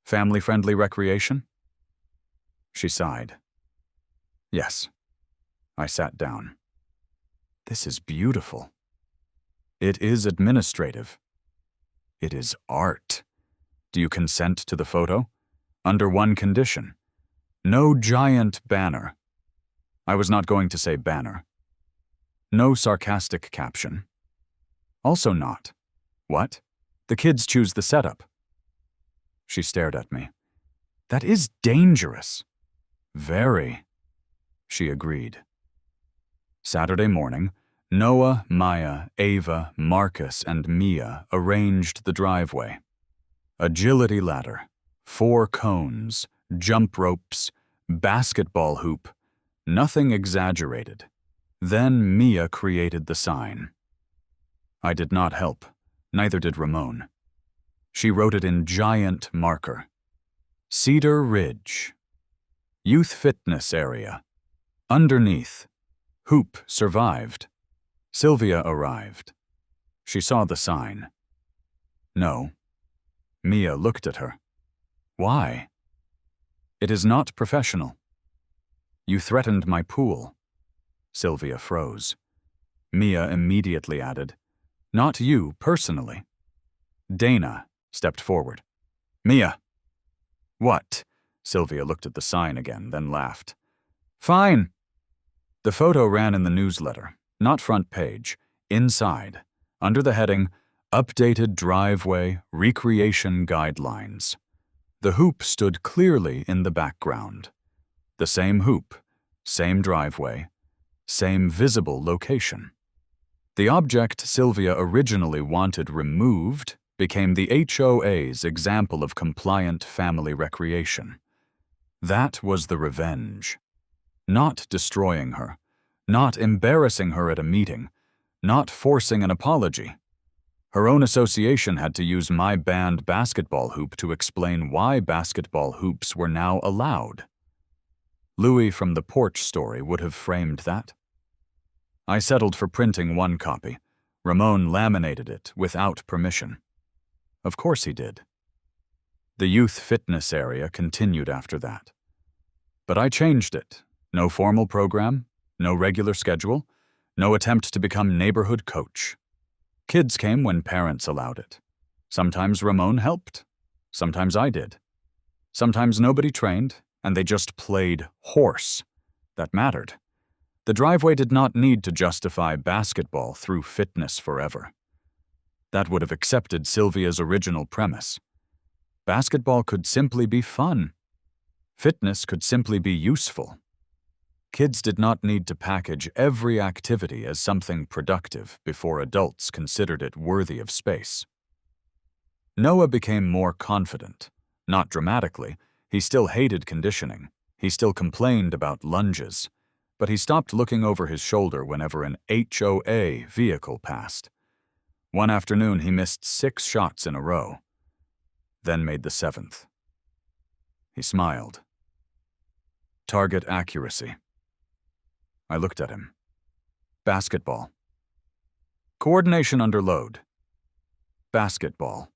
Family-friendly recreation? She sighed. Yes. I sat down. This is beautiful. It is administrative. It is art. Do you consent to the photo? Under one condition. No giant banner. I was not going to say banner. No sarcastic caption. Also not. What? The kids choose the setup. She stared at me. That is dangerous. Very. She agreed. Saturday morning, Noah, Maya, Ava, Marcus, and Mia arranged the driveway. Agility ladder, 4 cones, jump ropes, basketball hoop, nothing exaggerated. Then Mia created the sign. I did not help, neither did Ramon. She wrote it in giant marker. Cedar Ridge. Youth fitness area. Underneath. Hoop survived. Sylvia arrived. She saw the sign. No. Mia looked at her. Why? It is not professional. You threatened my pool. Sylvia froze. Mia immediately added, Not you, personally. Dana stepped forward. Mia. What? Sylvia looked at the sign again, then laughed. Fine. The photo ran in the newsletter, not front page, inside, under the heading Updated Driveway Recreation Guidelines. The hoop stood clearly in the background. The same hoop, same driveway, same visible location. The object Sylvia originally wanted removed became the HOA's example of compliant family recreation. That was the revenge. Not destroying her, not embarrassing her at a meeting, not forcing an apology. Her own association had to use my banned basketball hoop to explain why basketball hoops were now allowed. Louis from the porch story would have framed that. I settled for printing one copy. Ramon laminated it without permission. Of course he did. The youth fitness area continued after that. But I changed it. No formal program, no regular schedule, no attempt to become neighborhood coach. Kids came when parents allowed it. Sometimes Ramon helped. Sometimes I did. Sometimes nobody trained, and they just played horse. That mattered. The driveway did not need to justify basketball through fitness forever. That would have accepted Sylvia's original premise. Basketball could simply be fun. Fitness could simply be useful. Kids did not need to package every activity as something productive before adults considered it worthy of space. Noah became more confident. Not dramatically. He still hated conditioning. He still complained about lunges. But he stopped looking over his shoulder whenever an HOA vehicle passed. One afternoon he missed 6 shots in a row, then made the 7th. He smiled. Target accuracy. I looked at him. Basketball. Coordination under load. Basketball.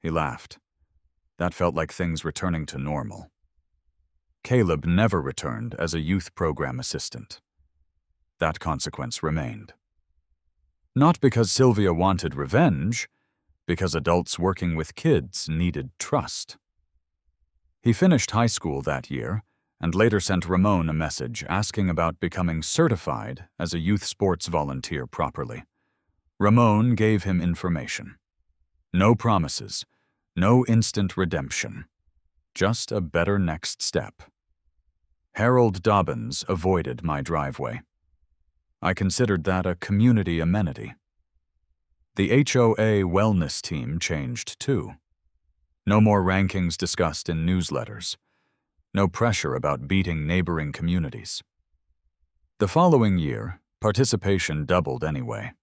He laughed. That felt like things returning to normal. Caleb never returned as a youth program assistant. That consequence remained. Not because Sylvia wanted revenge, because adults working with kids needed trust. He finished high school that year, and later sent Ramon a message asking about becoming certified as a youth sports volunteer properly. Ramon gave him information. No promises, no instant redemption, just a better next step. Harold Dobbins avoided my driveway. I considered that a community amenity. The HOA wellness team changed too. No more rankings discussed in newsletters. No pressure about beating neighboring communities. The following year, participation doubled anyway.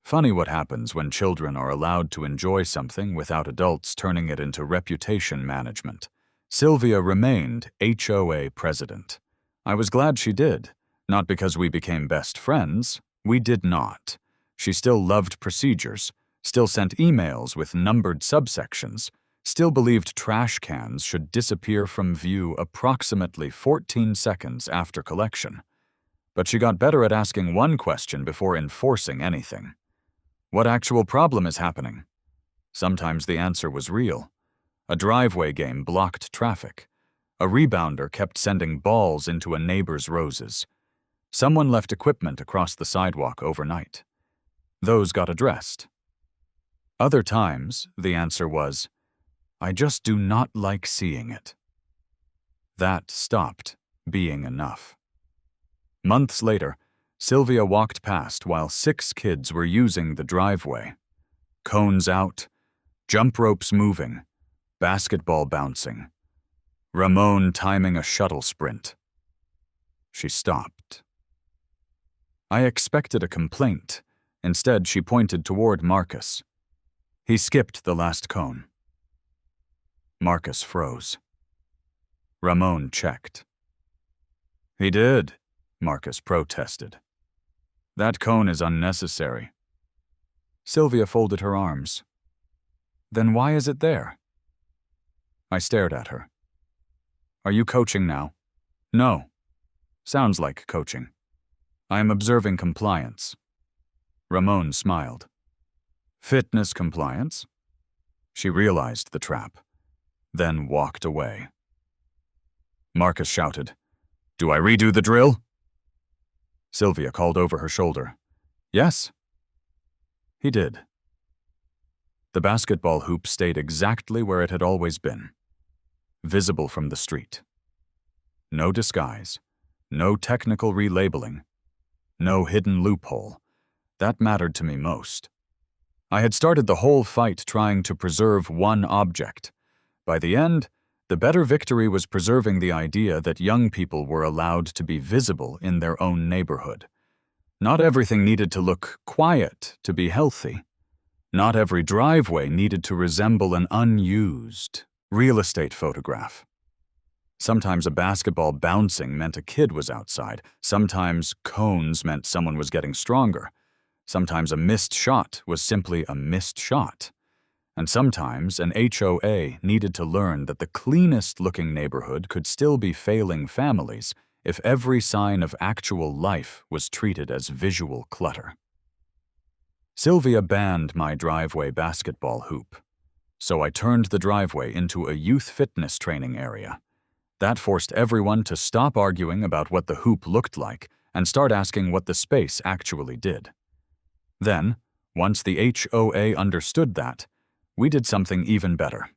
Funny what happens when children are allowed to enjoy something without adults turning it into reputation management. Sylvia remained HOA president. I was glad she did, not because we became best friends. We did not. She still loved procedures, still sent emails with numbered subsections, still believed trash cans should disappear from view approximately 14 seconds after collection. But she got better at asking one question before enforcing anything. What actual problem is happening? Sometimes the answer was real. A driveway game blocked traffic. A rebounder kept sending balls into a neighbor's roses. Someone left equipment across the sidewalk overnight. Those got addressed. Other times, the answer was, I just do not like seeing it. That stopped being enough. Months later, Sylvia walked past while 6 kids were using the driveway. Cones out, jump ropes moving, basketball bouncing, Ramon timing a shuttle sprint. She stopped. I expected a complaint. Instead, she pointed toward Marcus. He skipped the last cone. Marcus froze. Ramon checked. He did, Marcus protested. That cone is unnecessary. Sylvia folded her arms. Then why is it there? I stared at her. Are you coaching now? No. Sounds like coaching. I am observing compliance. Ramon smiled. Fitness compliance? She realized the trap, then walked away. Marcus shouted, Do I redo the drill? Sylvia called over her shoulder. Yes. He did. The basketball hoop stayed exactly where it had always been, visible from the street. No disguise, no technical relabeling, no hidden loophole. That mattered to me most. I had started the whole fight trying to preserve one object. By the end, the better victory was preserving the idea that young people were allowed to be visible in their own neighborhood. Not everything needed to look quiet to be healthy. Not every driveway needed to resemble an unused real estate photograph. Sometimes a basketball bouncing meant a kid was outside. Sometimes cones meant someone was getting stronger. Sometimes a missed shot was simply a missed shot. And sometimes an HOA needed to learn that the cleanest-looking neighborhood could still be failing families if every sign of actual life was treated as visual clutter. Sylvia banned my driveway basketball hoop, so I turned the driveway into a youth fitness training area. That forced everyone to stop arguing about what the hoop looked like and start asking what the space actually did. Then, once the HOA understood that, we did something even better.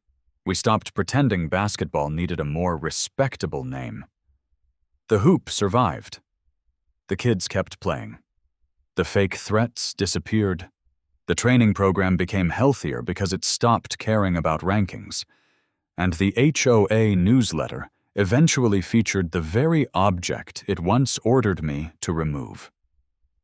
We stopped pretending basketball needed a more respectable name. The hoop survived. The kids kept playing. The fake threats disappeared. The training program became healthier because it stopped caring about rankings. And the HOA newsletter eventually featured the very object it once ordered me to remove.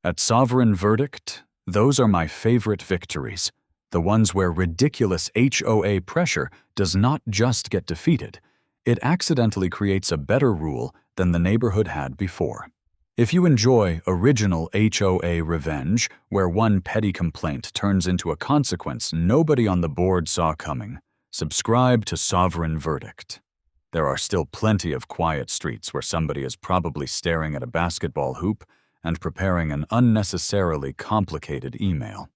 At Sovereign Verdict, those are my favorite victories, the ones where ridiculous HOA pressure does not just get defeated, it accidentally creates a better rule than the neighborhood had before. If you enjoy original HOA revenge, where one petty complaint turns into a consequence nobody on the board saw coming, subscribe to Sovereign Verdict. There are still plenty of quiet streets where somebody is probably staring at a basketball hoop and preparing an unnecessarily complicated email.